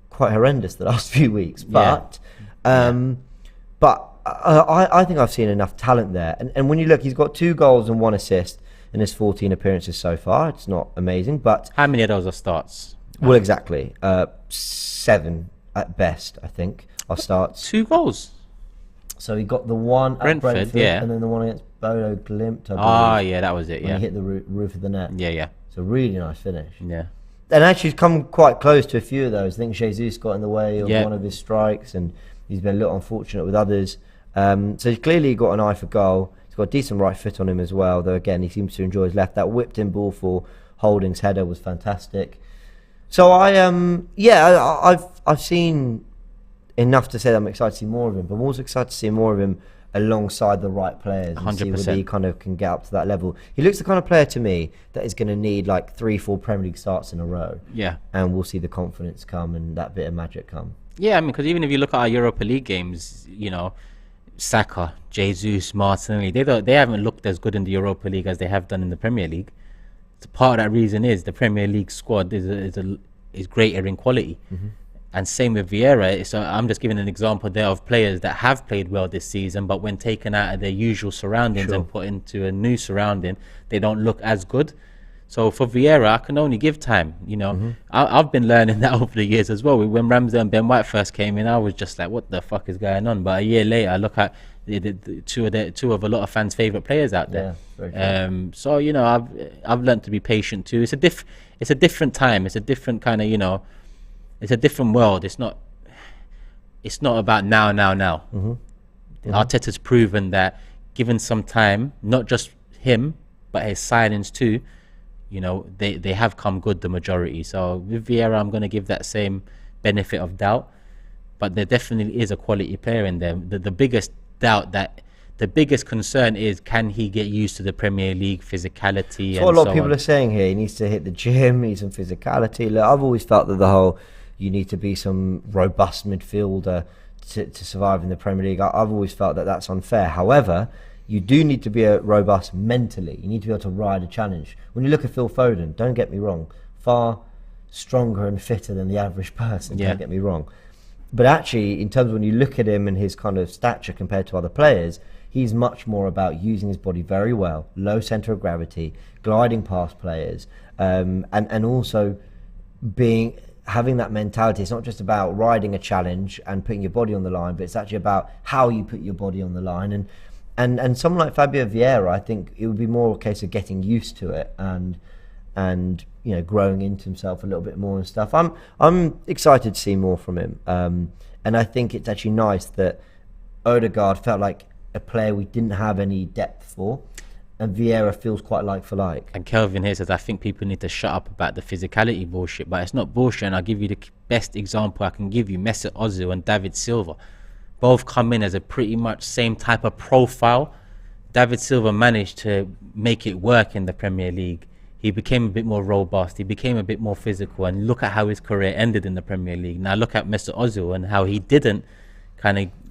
quite horrendous the last few weeks. But I think I've seen enough talent there. And when you look, he's got 2 goals and 1 assist in his 14 appearances so far. It's not amazing, but... How many of those are starts? Well, exactly. 7 at best, I think, are starts. 2 goals? So he got the one at Brentford, and then the one against Bodo Glimt. That was it, when he hit the roof of the net. Yeah. It's a really nice finish. Yeah. And actually, he's come quite close to a few of those. I think Jesus got in the way of one of his strikes, and he's been a little unfortunate with others. So he's clearly got an eye for goal. He's got a decent right foot on him as well, though again, he seems to enjoy his left. That whipped in ball for Holding's header was fantastic. So I've seen enough to say that I'm excited to see more of him, but I'm also excited to see more of him alongside the right players and 100%. See whether he kind of can get up to that level. He looks the kind of player to me that is going to need like 3-4 Premier League starts in a row. Yeah. And we'll see the confidence come and that bit of magic come. Yeah, I mean, because even if you look at our Europa League games, Saka, Jesus, Martinelli, they haven't looked as good in the Europa League as they have done in the Premier League. So part of that reason is the Premier League squad is greater in quality. And same with Vieira. So I'm just giving an example there of players that have played well this season, but when taken out of their usual surroundings and put into a new surrounding, they don't look as good. So for Vieira, I can only give time. I've been learning that over the years as well. When Ramsey and Ben White first came in, I was just like, what the fuck is going on? But a year later, I look at the two of a lot of fans' favourite players out there. So I've learned to be patient too. It's a different time. It's a different kind of it's a different world. It's not about now. Arteta's proven that given some time, not just him, but his signings too, they have come good, the majority. So with Vieira, I'm going to give that same benefit of doubt. But there definitely is a quality player in there. The biggest the biggest concern is, can he get used to the Premier League physicality? So a lot of people are saying here, he needs to hit the gym, needs some physicality. Look, I've always felt that the whole, you need to be some robust midfielder to survive in the Premier League. I've always felt that that's unfair. However, you do need to be robust mentally. You need to be able to ride a challenge. When you look at Phil Foden, don't get me wrong, far stronger and fitter than the average person, don't get me wrong. But actually, in terms of when you look at him and his kind of stature compared to other players, he's much more about using his body very well, low centre of gravity, gliding past players, and also having that mentality. It's not just about riding a challenge and putting your body on the line, but it's actually about how you put your body on the line. And someone like Fabio Vieira, I think it would be more a case of getting used to it and growing into himself a little bit more and stuff. I'm excited to see more from him, and I think it's actually nice that Odegaard felt like a player we didn't have any depth for, and Vieira feels quite like for like. And Kelvin here says, I think people need to shut up about the physicality bullshit, but it's not bullshit. And I'll give you the best example I can give you: Mesut Ozil and David Silva. Both come in as a pretty much same type of profile. David Silva managed to make it work in the Premier League. He became a bit more robust. He became a bit more physical. And look at how his career ended in the Premier League. Now look at Mesut Ozil and how he didn't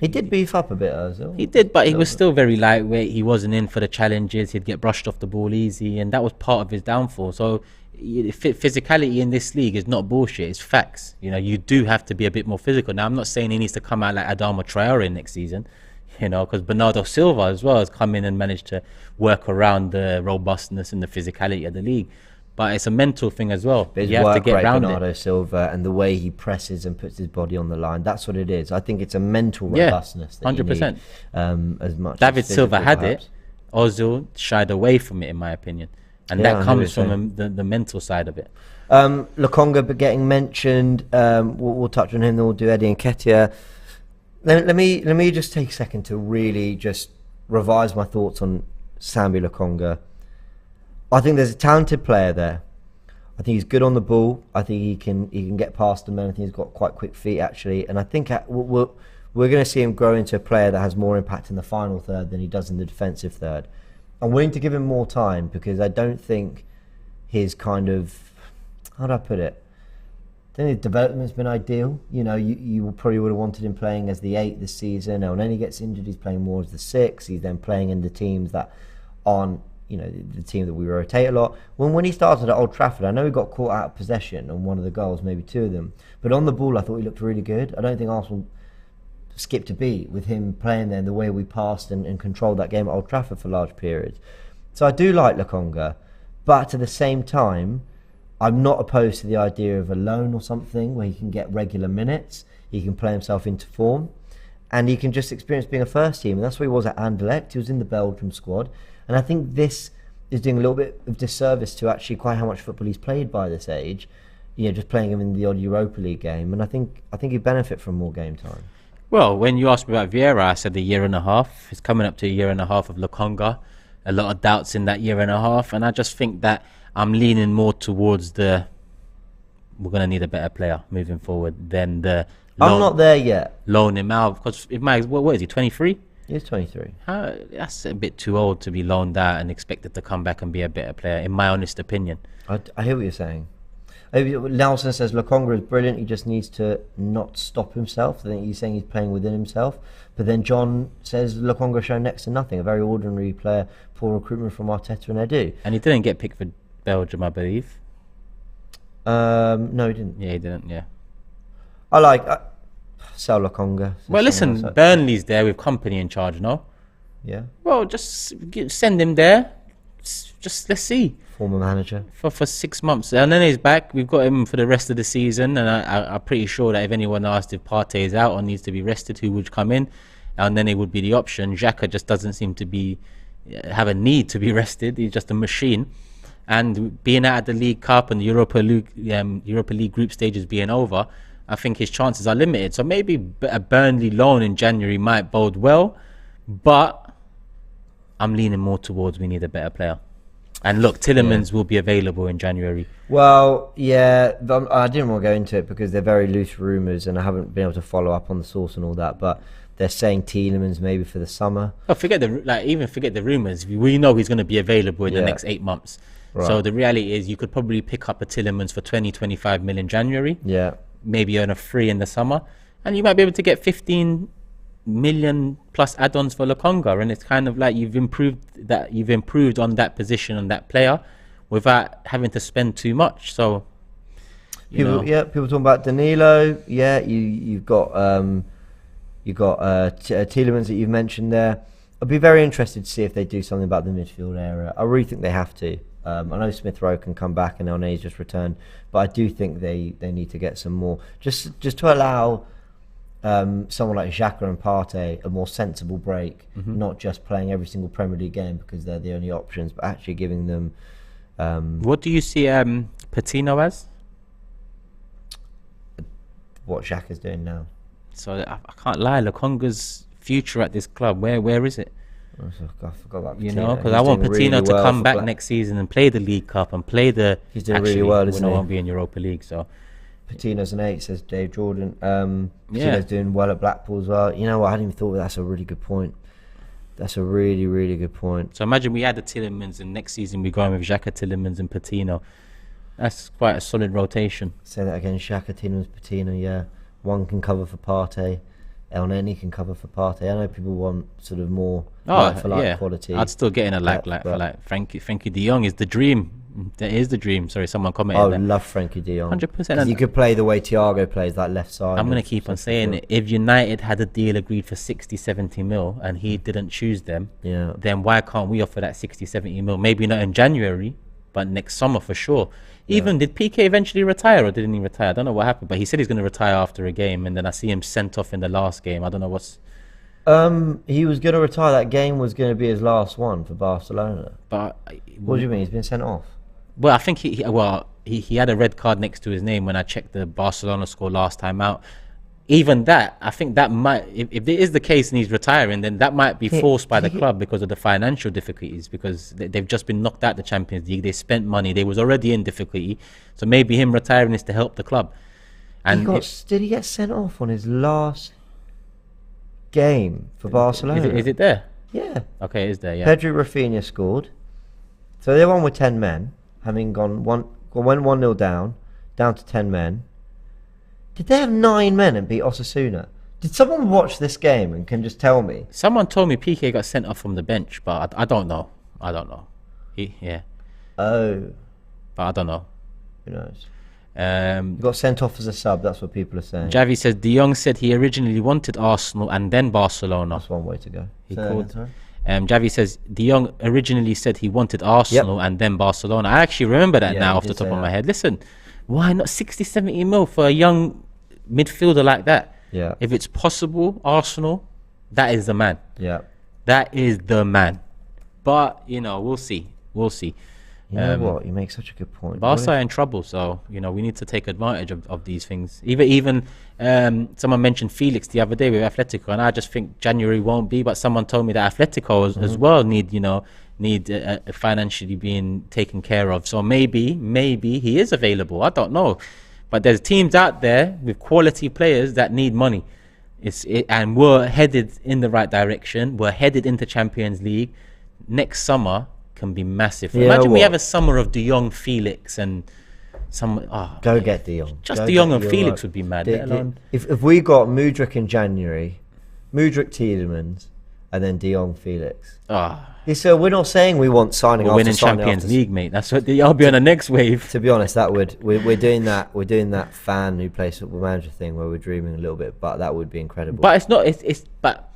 He did beef up a bit, Ozil. He did, but he was still very lightweight. He wasn't in for the challenges. He'd get brushed off the ball easy. And that was part of his downfall. So physicality in this league is not bullshit. It's facts. You do have to be a bit more physical. Now, I'm not saying he needs to come out like Adama Traore next season, because Bernardo Silva as well has come in and managed to work around the robustness and the physicality of the league. But it's a mental thing as well. You have to get around Bernardo Silva and the way he presses and puts his body on the line. That's what it is. I think it's a mental robustness that 100%. You need, as much. David Silva had it. Ozil shied away from it, in my opinion. And that comes from the mental side of it. Lokonga getting mentioned. We'll touch on him. Then we'll do Eddie Nketiah. Let me just take a second to really just revise my thoughts on Sambi Lokonga. I think there's a talented player there. I think he's good on the ball. I think he can get past the men. I think he's got quite quick feet actually. And I think we're going to see him grow into a player that has more impact in the final third than he does in the defensive third. I'm willing to give him more time because I don't think his kind of, how do I put it? I think his development's been ideal. You probably would have wanted him playing as the 8 this season. And then he gets injured, he's playing more as the 6. He's then playing in the teams that aren't, the team that we rotate a lot. When he started at Old Trafford, I know he got caught out of possession on one of the goals, maybe 2 of them. But on the ball, I thought he looked really good. I don't think Arsenal skipped a beat with him playing there and the way we passed and controlled that game at Old Trafford for large periods. So I do like Lokonga, but at the same time, I'm not opposed to the idea of a loan or something where he can get regular minutes, he can play himself into form, and he can just experience being a first team. And that's where he was at Anderlecht. He was in the Belgium squad. And I think this is doing a little bit of disservice to actually quite how much football he's played by this age. Just playing him in the odd Europa League game. And I think he'd benefit from more game time. Well, when you asked me about Vieira, I said a year and a half. It's coming up to a year and a half of Lokonga. A lot of doubts in that year and a half. And I just think that I'm leaning more towards we're going to need a better player moving forward than the I'm not there yet. Loan him out. Because what is he, 23? He's 23. That's a bit too old to be loaned out and expected to come back and be a better player, in my honest opinion. I hear what you're saying. Nelson says Lokonga is brilliant. He just needs to not stop himself. I think he's saying he's playing within himself. But then John says Lokonga showed next to nothing. A very ordinary player. Poor recruitment from Arteta and Edu. And he didn't get picked for Belgium, I believe. No, he didn't. Yeah, he didn't. Yeah. I like sell Lokonga. Well, listen, Burnley's there with company in charge, no? Yeah. Well, just send him there. Just let's see. Former manager for 6 months, and then he's back. We've got him for the rest of the season, and I'm pretty sure that if anyone asked if Partey is out or needs to be rested, who would come in, and then it would be the option. Xhaka just doesn't seem to have a need to be rested. He's just a machine, and being out at the League Cup and the Europa League group stages being over, I think his chances are limited. So maybe a Burnley loan in January might bode well, but I'm leaning more towards we need a better player. And look, Tielemans will be available in January. Well, yeah, I didn't want to go into it because they're very loose rumours and I haven't been able to follow up on the source and all that. But they're saying Tielemans maybe for the summer. Oh, forget the rumours. We know he's going to be available in the next 8 months. Right. So the reality is you could probably pick up a Tielemans for 20-25 mil in January. Yeah. Maybe earn a free in the summer. And you might be able to get 15 million plus add-ons for Lokonga, and it's kind of like you've improved on that position and that player without having to spend too much. So people talking about Danilo. Yeah, you've got Tielemans that you've mentioned there. I'd be very interested to see if they do something about the midfield area. I really think they have to. I know Smith Rowe can come back and Elne's just returned, but I do think they need to get some more just to allow someone like Xhaka and Partey a more sensible break, not just playing every single Premier League game because they're the only options, but actually giving them. What do you see Patino as? What Xhaka's doing now. So I can't lie, Lokonga's future at this club, where is it? I forgot about Patino. You know, because I want Patino to come back next season and play the League Cup and play the. He's doing really well, isn't he? Won't be in Europa League, so. Patino's an 8, says Dave Jordan. Patino's doing well at Blackpool as well. You know what? I hadn't even thought of that. That's a really good point. That's a really, really good point. So imagine we add the Tielemans and next season we go in with Xhaka, Tielemans and Patino. That's quite a solid rotation. Say that again. Xhaka, Tielemans, Patino, yeah. One can cover for Partey. Elneny can cover for Partey. I know people want sort of more like-for-like quality. I'd still get in a like Frankie de Jong is the dream. That is the dream. Sorry, someone commented. I love Frankie de Jong. 100%. You could play the way Thiago plays, that left side. I'm going to keep on saying it. If United had a deal agreed for 60, 70 mil and he didn't choose them, then why can't we offer that 60, 70 mil? Maybe not in January, but next summer for sure. Even did PK eventually retire or didn't he retire? I don't know what happened, but he said he's going to retire after a game, and then I see him sent off in the last game. I don't know what's. He was going to retire. That game was going to be his last one for Barcelona. But what do you mean? He's been sent off? Well, I think he had a red card next to his name when I checked the Barcelona score last time out. Even that, I think that might, if it is the case and he's retiring, then that might be forced by the club because of the financial difficulties, because they've just been knocked out the Champions League. They spent money. They was already in difficulty. So maybe him retiring is to help the club. And did he get sent off on his last game for Barcelona? Is it there? Yeah. Okay, it is there, yeah. Pedro Rafinha scored. So they won with 10 men, having went 1-0 down to 10 men. Did they have 9 men and beat Osasuna? Did someone watch this game and can just tell me? Someone told me PK got sent off from the bench, but I don't know. Oh. But I don't know. Who knows? He got sent off as a sub, that's what people are saying. Javi says De Jong said he originally wanted Arsenal and then Barcelona. That's one way to go. Javi says De Jong originally said he wanted Arsenal and then Barcelona. I actually remember that now off the top of my head. Listen, why not 60, 70 mil for a young midfielder like that? Yeah. If it's possible, Arsenal, that is the man. Yeah. That is the man. But, we'll see. You know what? You make such a good point. Barca are in trouble, so we need to take advantage of these things. Even someone mentioned Felix the other day with Atletico, and I just think January won't be. But someone told me that Atletico as well need financially being taken care of. So maybe he is available. I don't know, but there's teams out there with quality players that need money. And we're headed in the right direction. We're headed into Champions League next summer. Can be massive. Imagine we have a summer of De Jong, Felix, and some. Go get De Jong. Just De Jong and Felix would be mad. If we got Mudryk in January, Mudryk, Tielemans, and then De Jong, Felix. So we're not saying we want signing. We're winning Champions League, mate. That's what I'll be on the next wave. To be honest, we're doing that. We're doing that fan who plays Football Manager thing where we're dreaming a little bit, but that would be incredible. But it's not. But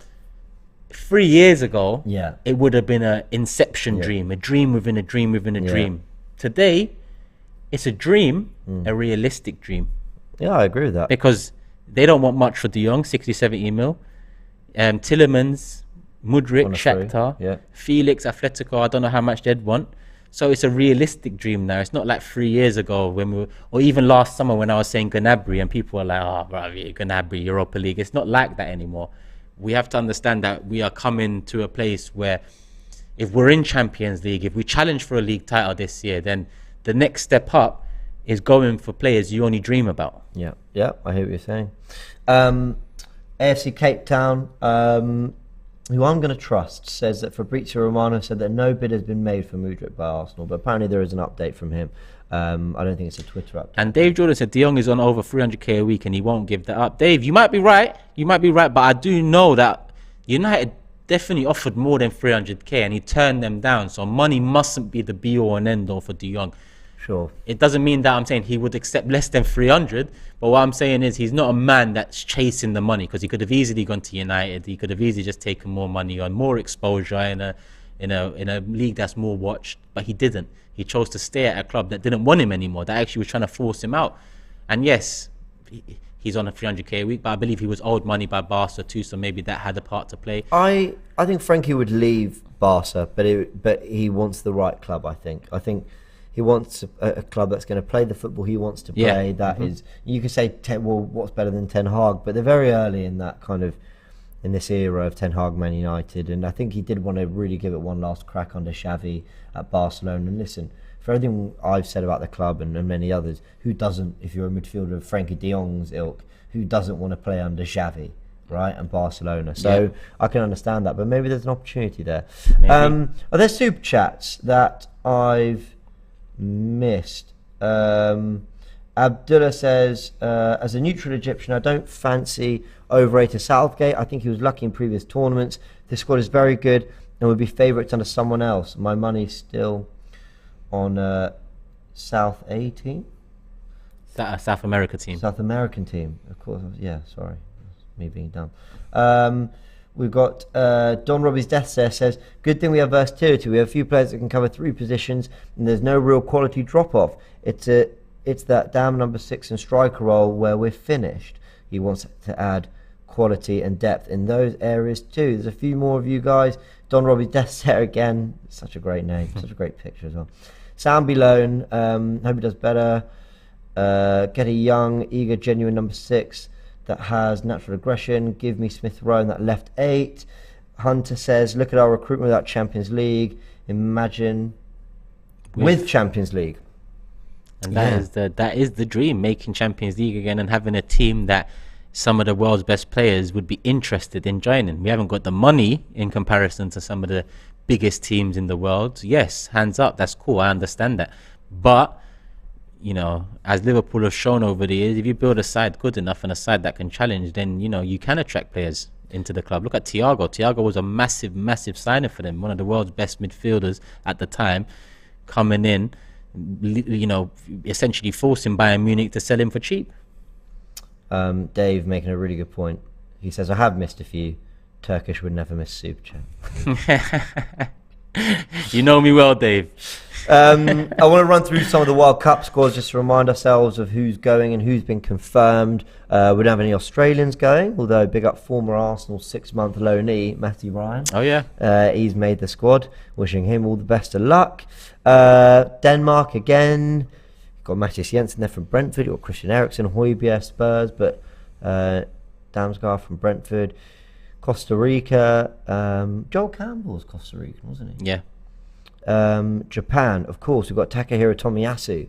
3 years ago, it would have been an inception dream, a dream within a dream within a dream. Today, it's a dream, a realistic dream. Yeah, I agree with that. Because they don't want much for De Jong, 60, 70 mil. Tielemans, Mudryk, Shakhtar, Felix, Atletico, I don't know how much they'd want. So it's a realistic dream now. It's not like 3 years ago or even last summer when I was saying Gnabry and people were like, Gnabry, Europa League. It's not like that anymore. We have to understand that we are coming to a place where if we're in Champions League, if we challenge for a league title this year, then the next step up is going for players you only dream about. Yeah, I hear what you're saying. AFC Cape Town, who I'm going to trust, says that Fabrizio Romano said that no bid has been made for Mudryk by Arsenal, but apparently there is an update from him. I don't think it's a Twitter update. And Dave Jordan said De Jong is on over 300k a week and he won't give that up. Dave, you might be right, but I do know that United definitely offered more than 300k and he turned them down. So money mustn't be the be all and end all for De Jong. Sure. It doesn't mean that I'm saying he would accept less than 300, but what I'm saying is he's not a man that's chasing the money, because he could have easily gone to United. He could have easily just taken more money on more exposure in a league that's more watched, but he didn't. He chose to stay at a club that didn't want him anymore, that actually was trying to force him out. And yes, he's on a 300k a week, but I believe he was owed money by Barca too, so maybe that had a part to play. I think Frankie would leave Barca, but he wants the right club. I think he wants a club that's going to play the football he wants to play. That is, you could say, well, what's better than Ten Hag? But they're very early in that kind of, in this era of Ten Hag Man United, and I think he did want to really give it one last crack under Xavi at Barcelona. And listen, for everything I've said about the club and many others, who doesn't, if you're a midfielder of Frankie de Jong's ilk, who doesn't want to play under Xavi, right, and Barcelona? So I can understand that, but maybe there's an opportunity there. Are there super chats that I've missed? Abdullah says, as a neutral Egyptian, I don't fancy overrated Southgate. I think he was lucky in previous tournaments. This squad is very good and would be favourites under someone else. My money's still on South A team? South America team. South American team, of course. Yeah, sorry. Me being dumb. We've got Don Robbie's Death says, good thing we have versatility. We have a few players that can cover 3 positions and there's no real quality drop-off. It's that damn number 6 and striker role where we're finished. He wants to add quality and depth in those areas too. There's a few more of you guys. Don Robbie's Death there again. Such a great name. Such a great picture as well. Sam Beloan, hope he does better. Get a young, eager, genuine number 6 that has natural aggression. Give me Smith Rowe in that left 8. Hunter says, look at our recruitment without Champions League. Imagine with Champions League. And that is the dream, making Champions League again and having a team that some of the world's best players would be interested in joining. We haven't got the money in comparison to some of the biggest teams in the world. Yes, hands up, that's cool, I understand that. But you know, as Liverpool have shown over the years, if you build a side good enough and a side that can challenge, then, you know, you can attract players into the club. Look at Thiago. Thiago was a massive signing for them. One of the world's best midfielders at the time, coming in, you know, essentially forcing Bayern Munich to sell him for cheap. Dave making a really good point. He says, I have missed a few. Turkish would never miss Super Chat. You know me well, Dave. I want to run through some of the World Cup scores just to remind ourselves of who's going and who's been confirmed. We don't have any Australians going, although big up former Arsenal 6-month loanee Matthew Ryan. Oh yeah, he's made the squad. Wishing him all the best of luck. Denmark again. Got Matthias Jensen there from Brentford. Got Christian Eriksen, Højbjerg, Spurs, but Damsgaard from Brentford. Costa Rica. Joel Campbell was Costa Rican, wasn't he? Yeah. Japan, of course, we've got Takahiro Tomiyasu.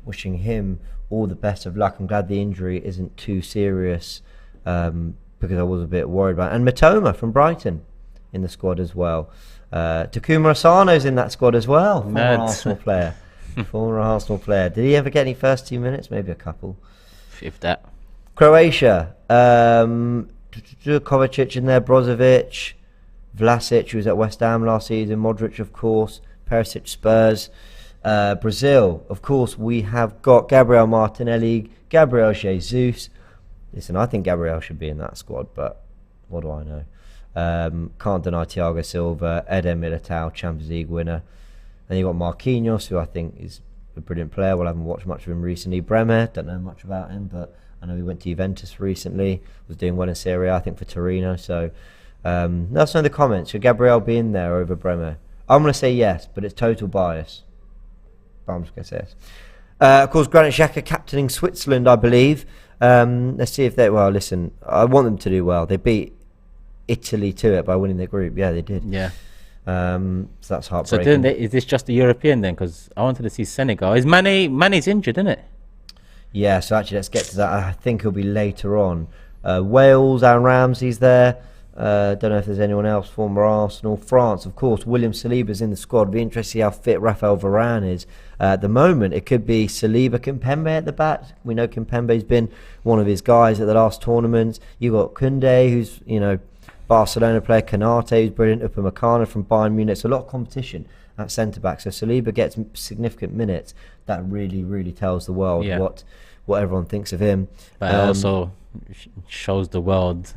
Wishing him all the best of luck. I'm glad the injury isn't too serious, because I was a bit worried about it. And Matoma from Brighton in the squad as well. Takuma Asano's in that squad as well. Former Arsenal player. Former Arsenal player. Did he ever get any first team minutes? Maybe a couple. If that. Croatia. Kovacic in there, Brozovic, Vlasic, who was at West Ham last season, Mudryk, of course, Perisic, Spurs. Brazil, of course, we have got Gabriel Martinelli, Gabriel Jesus. Listen, I think Gabriel should be in that squad, but what do I know? Can't deny Thiago Silva, Eder Militao, Champions League winner. Then you've got Marquinhos, who I think is a brilliant player. Well, I haven't watched much of him recently. Bremer, don't know much about him, but I know he went to Juventus recently, was doing well in Serie A, I think, for Torino. So let us know in the comments. Should Gabriel be in there over Bremer? I'm going to say yes, but it's total bias. But I'm just going to say yes. Of course, Granit Xhaka captaining Switzerland, I believe. Let's see if they... Well, listen, I want them to do well. They beat Italy to it by winning their group. Yeah, they did. Yeah. So that's So heartbreaking. then, is this just a European then? Because I wanted to see Senegal. Is Mane's injured, isn't it? Yeah, so actually, let's get to that. I think it'll be later on. Wales, Aaron Ramsey's there. Don't know if there's anyone else. Former Arsenal. France, of course. William Saliba's in the squad. Be interested to see how fit Raphael Varane is. At the moment, it could be Saliba, Kimpembe at the back. We know Kimpembe's been one of his guys at the last tournaments. You've got Koundé, who's, Barcelona player. Konate, who's brilliant. Upamecano from Bayern Munich. It's a lot of competition at centre-back. So Saliba gets significant minutes. That really, really tells the world what everyone thinks of him. But it also shows the world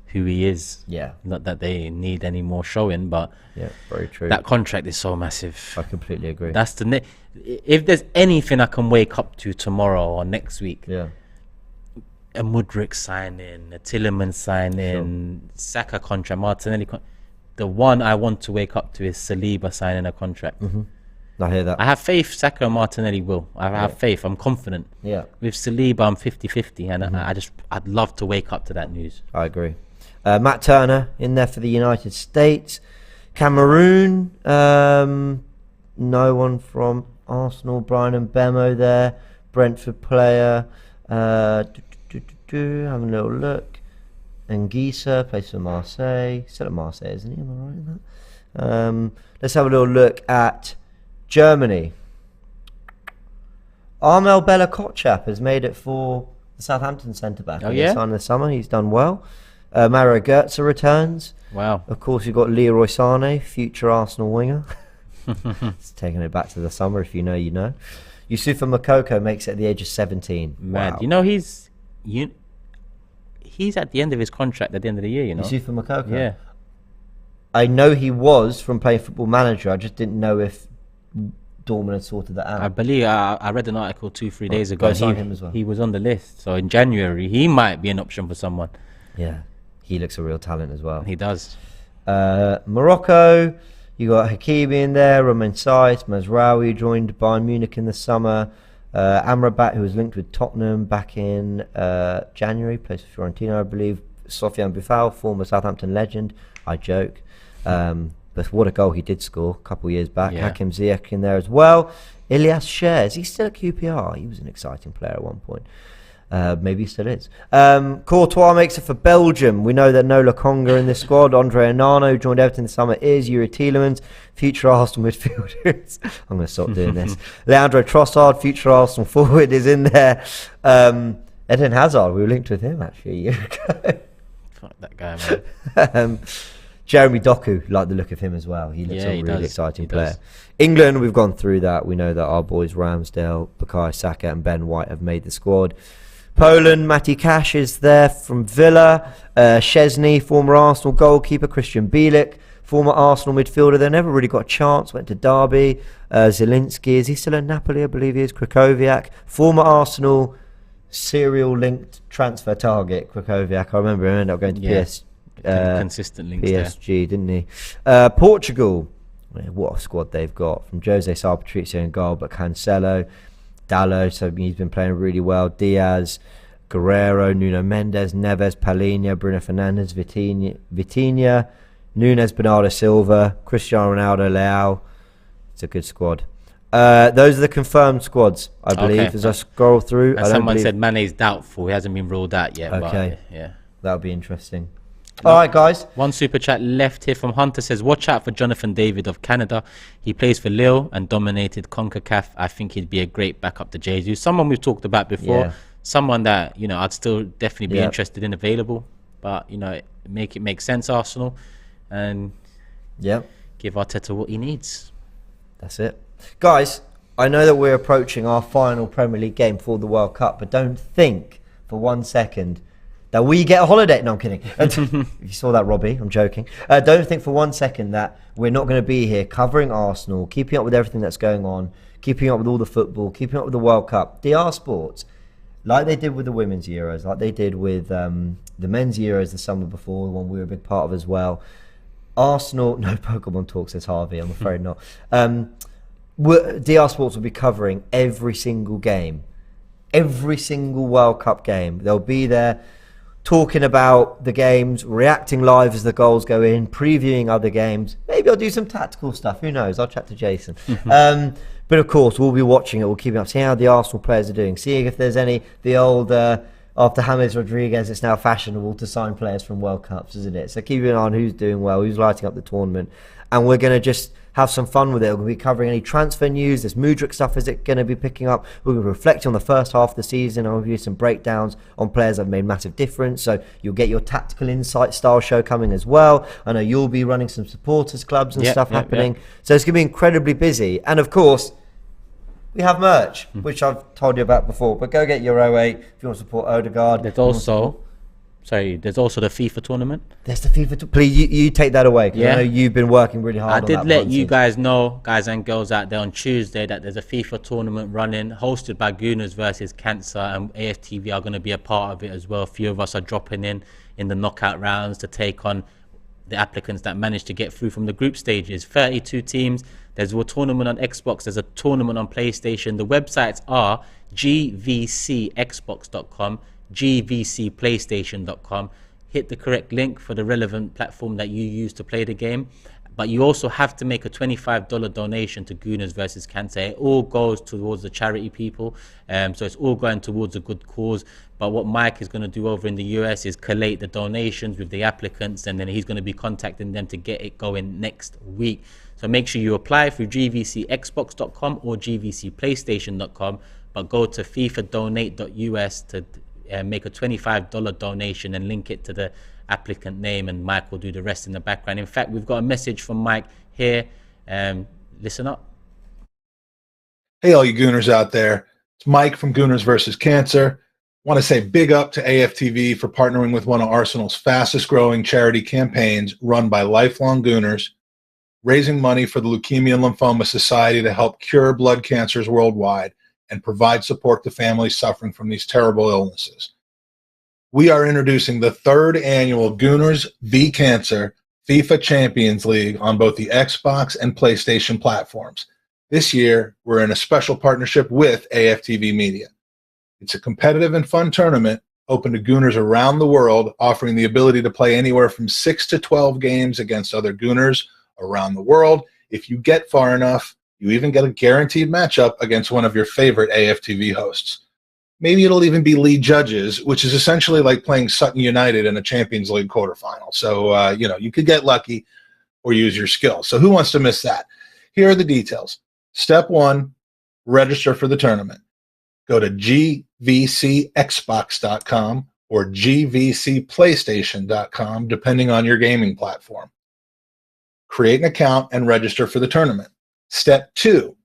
who he is. Yeah. Not that they need any more showing, but yeah, very true. That contract is so massive. I completely agree. That's if there's anything I can wake up to tomorrow or next week, yeah, a Mudryk signing, a Tielemans signing, Saka contract, Martinelli the one I want to wake up to is Saliba signing a contract. I hear that. I have faith Saka and Martinelli will. I have faith. I'm confident. Yeah. With Saliba, I'm 50-50, and I'd love to wake up to that news. I agree. Matt Turner in there for the United States. Cameroon, no one from Arsenal. Brian Mbemo there. Brentford player. Having a little look. Anguissa plays for Marseille. Still at Marseille, isn't he? Am I right in that? Let's have a little look at Germany. Armel Bella Kotchap has made it for the Southampton centre-back. Oh, yeah? Signed this summer. He's done well. Mario Götze returns. Wow. Of course, you've got Leroy Sané, future Arsenal winger. It's taking it back to the summer, if you know, you know. Yusufa Moukoko makes it at the age of 17. Mad. Wow. He's at the end of his contract at the end of the year, Yusufa Moukoko? Yeah. I know he was from playing Football Manager. I just didn't know if Dortmund had sorted that out. I believe I read an article 2-3 days ago. Him as well. He was on the list. So in January, he might be an option for someone. Yeah. He looks a real talent as well. He does. Morocco, you got Hakimi in there, Romain Saiz, Mazraoui joined Bayern Munich in the summer. Amrabat, who was linked with Tottenham back in January, plays for Fiorentina, I believe. Sofiane Boufal, former Southampton legend. I joke. But what a goal he did score a couple of years back. Yeah. Hakim Ziyech in there as well. Ilyas Cher, is he still at QPR? He was an exciting player at one point. Maybe he still is. Courtois makes it for Belgium. We know that no Lokonga in this squad. Andre Onana, who joined Everton this summer, is Yuri Tielemans, future Arsenal midfielder. I'm going to stop doing this. Leandro Trossard, future Arsenal forward, is in there. Eden Hazard, we were linked with him actually a year ago. Fuck that guy, man. Jeremy Doku, like the look of him as well. He looks a really exciting player. Does. England, we've gone through that. We know that our boys Ramsdale, Bukayo Saka and Ben White have made the squad. Poland, Matty Cash is there from Villa. Szczesny, former Arsenal goalkeeper. Christian Bielik, former Arsenal midfielder. They never really got a chance. Went to Derby. Zielinski, is he still at Napoli? I believe he is. Krakowiak, former Arsenal serial-linked transfer target. Krakowiak, I remember him ended up going to consistent links PSG, there. didn't he? Portugal, what a squad they've got. From Jose Sá Patricio in goal, but Cancelo, Dallo, so he's been playing really well. Diaz, Guerrero, Nuno Mendes, Neves, Palhinha, Bruno Fernandes, Vitinha, Nunes, Bernardo Silva, Cristiano Ronaldo, Leao. It's a good squad. Those are the confirmed squads, I believe, as I scroll through. And someone said Mane's doubtful. He hasn't been ruled out yet. Okay. But, yeah. That'll be interesting. All right, guys. One super chat left here from Hunter says, watch out for Jonathan David of Canada. He plays for Lille and dominated CONCACAF. I think he'd be a great backup to Jesus. Someone we've talked about before. Yeah. Someone that, I'd still definitely be interested in available. But, make it make sense, Arsenal. And give Arteta what he needs. That's it. Guys, I know that we're approaching our final Premier League game for the World Cup, but don't think for 1 second that we get a holiday. No, I'm kidding. You saw that, Robbie. I'm joking. Don't think for 1 second that we're not going to be here covering Arsenal, keeping up with everything that's going on, keeping up with all the football, keeping up with the World Cup. DR Sports, like they did with the Women's Euros, like they did with the Men's Euros the summer before, the one we were a big part of as well. Arsenal, no Pokemon talk, says Harvey. I'm afraid not. DR Sports will be covering every single game, every single World Cup game. They'll be there talking about the games, reacting live as the goals go in, previewing other games. Maybe I'll do some tactical stuff. Who knows? I'll chat to Jason. But of course, we'll be watching it. We'll keep up, seeing how the Arsenal players are doing, seeing if there's the old, after James Rodriguez, it's now fashionable to sign players from World Cups, isn't it? So keep an eye on who's doing well, who's lighting up the tournament. And we're going to just have some fun with it. We're going to be covering any transfer news. This Mudryk stuff is it going to be picking up. We're going to reflect on the first half of the season. I'll give you some breakdowns on players that have made massive difference. So you'll get your tactical insight style show coming as well. I know you'll be running some supporters clubs and stuff happening. So it's going to be incredibly busy. And of course, we have merch, which I've told you about before. But go get your 08 if you want to support Odegaard. There's also the FIFA tournament. There's the FIFA. Please, you take that away. I know you've been working really hard. I did let you guys know, guys and girls out there, on Tuesday that there's a FIFA tournament running, hosted by Gooners versus Cancer, and AFTV are going to be a part of it as well. A few of us are dropping in the knockout rounds to take on the applicants that managed to get through from the group stages. 32 teams. There's a tournament on Xbox. There's a tournament on PlayStation. The websites are gvcxbox.com, gvcplaystation.com. Hit the correct link for the relevant platform that you use to play the game. But you also have to make a $25 donation to Gooners versus Cancer. It all goes towards the charity people. So it's all going towards a good cause. But what Mike is going to do over in the US is collate the donations with the applicants, and then he's going to be contacting them to get it going next week. So make sure you apply through gvcxbox.com or gvcplaystation.com, but go to fifadonate.us to make a $25 donation and link it to the applicant name, and Mike will do the rest in the background. In fact, we've got a message from Mike here. Listen up. Hey, all you Gooners out there. It's Mike from Gooners versus Cancer. Want to say big up to AFTV for partnering with one of Arsenal's fastest growing charity campaigns run by lifelong Gooners, raising money for the Leukemia and Lymphoma Society to help cure blood cancers worldwide and provide support to families suffering from these terrible illnesses. We are introducing the third annual Gooners v Cancer FIFA Champions League on both the Xbox and PlayStation platforms. This year, we're in a special partnership with AFTV Media. It's a competitive and fun tournament open to Gooners around the world, offering the ability to play anywhere from 6 to 12 games against other Gooners around the world. If you get far enough, you even get a guaranteed matchup against one of your favorite AFTV hosts. Maybe it'll even be lead judges, which is essentially like playing Sutton United in a Champions League quarterfinal. So, you could get lucky or use your skill. So who wants to miss that? Here are the details. Step 1, register for the tournament. Go to gvcxbox.com or gvcplaystation.com, depending on your gaming platform. Create an account and register for the tournament. Step 2,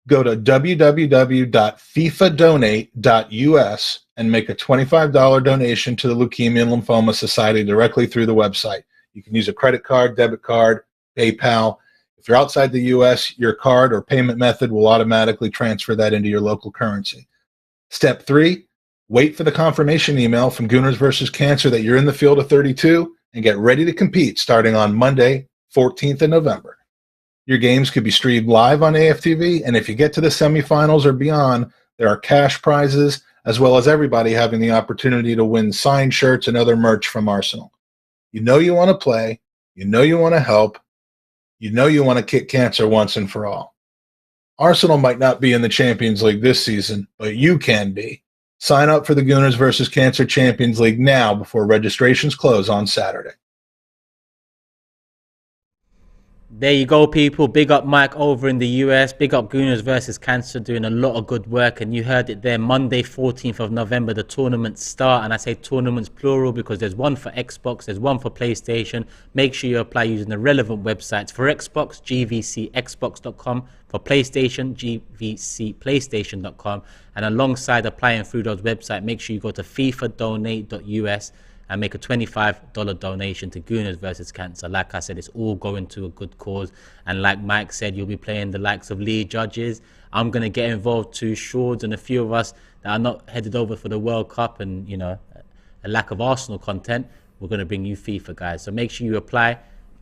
go to www.fifadonate.us and make a $25 donation to the Leukemia and Lymphoma Society directly through the website. You can use a credit card, debit card, PayPal. If you're outside the US, your card or payment method will automatically transfer that into your local currency. Step 3, wait for the confirmation email from Gooners versus Cancer that you're in the field of 32 and get ready to compete starting on Monday, 14th of November. Your games could be streamed live on AFTV, and if you get to the semifinals or beyond, there are cash prizes, as well as everybody having the opportunity to win signed shirts and other merch from Arsenal. You know you want to play, you know you want to help, you know you want to kick cancer once and for all. Arsenal might not be in the Champions League this season, but you can be. Sign up for the Gooners versus Cancer Champions League now before registrations close on Saturday. There you go, people. Big up Mike over in the US. Big up Gooners versus Cancer, doing a lot of good work. And you heard it there, Monday, 14th of November, the tournaments start. And I say tournaments plural because there's one for Xbox, there's one for PlayStation. Make sure you apply using the relevant websites. For Xbox, gvcxbox.com. For PlayStation, gvcplaystation.com. And alongside applying through those websites, make sure you go to fifadonate.us and make a $25 donation to Gooners versus Cancer. Like I said, it's all going to a good cause. And like Mike said, you'll be playing the likes of lead judges. I'm going to get involved too, Shords, and a few of us that are not headed over for the World Cup and, a lack of Arsenal content. We're going to bring you FIFA, guys. So make sure you apply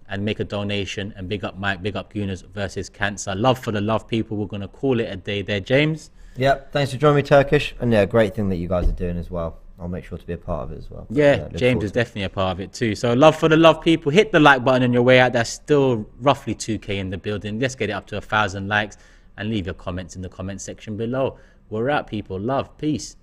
and make a donation. And big up Mike, big up Gooners versus Cancer. Love for the love, people. We're going to call it a day there. James? Yep, thanks for joining me, Turkish. And yeah, great thing that you guys are doing as well. I'll make sure to be a part of it as well. But, Yeah, look James forward is to it. definitely a part of it too. So love for the love people. Hit the like button on your way out. That's still roughly 2K in the building. Let's get it up to 1,000 likes and leave your comments in the comment section below. We're out, people. Love. Peace.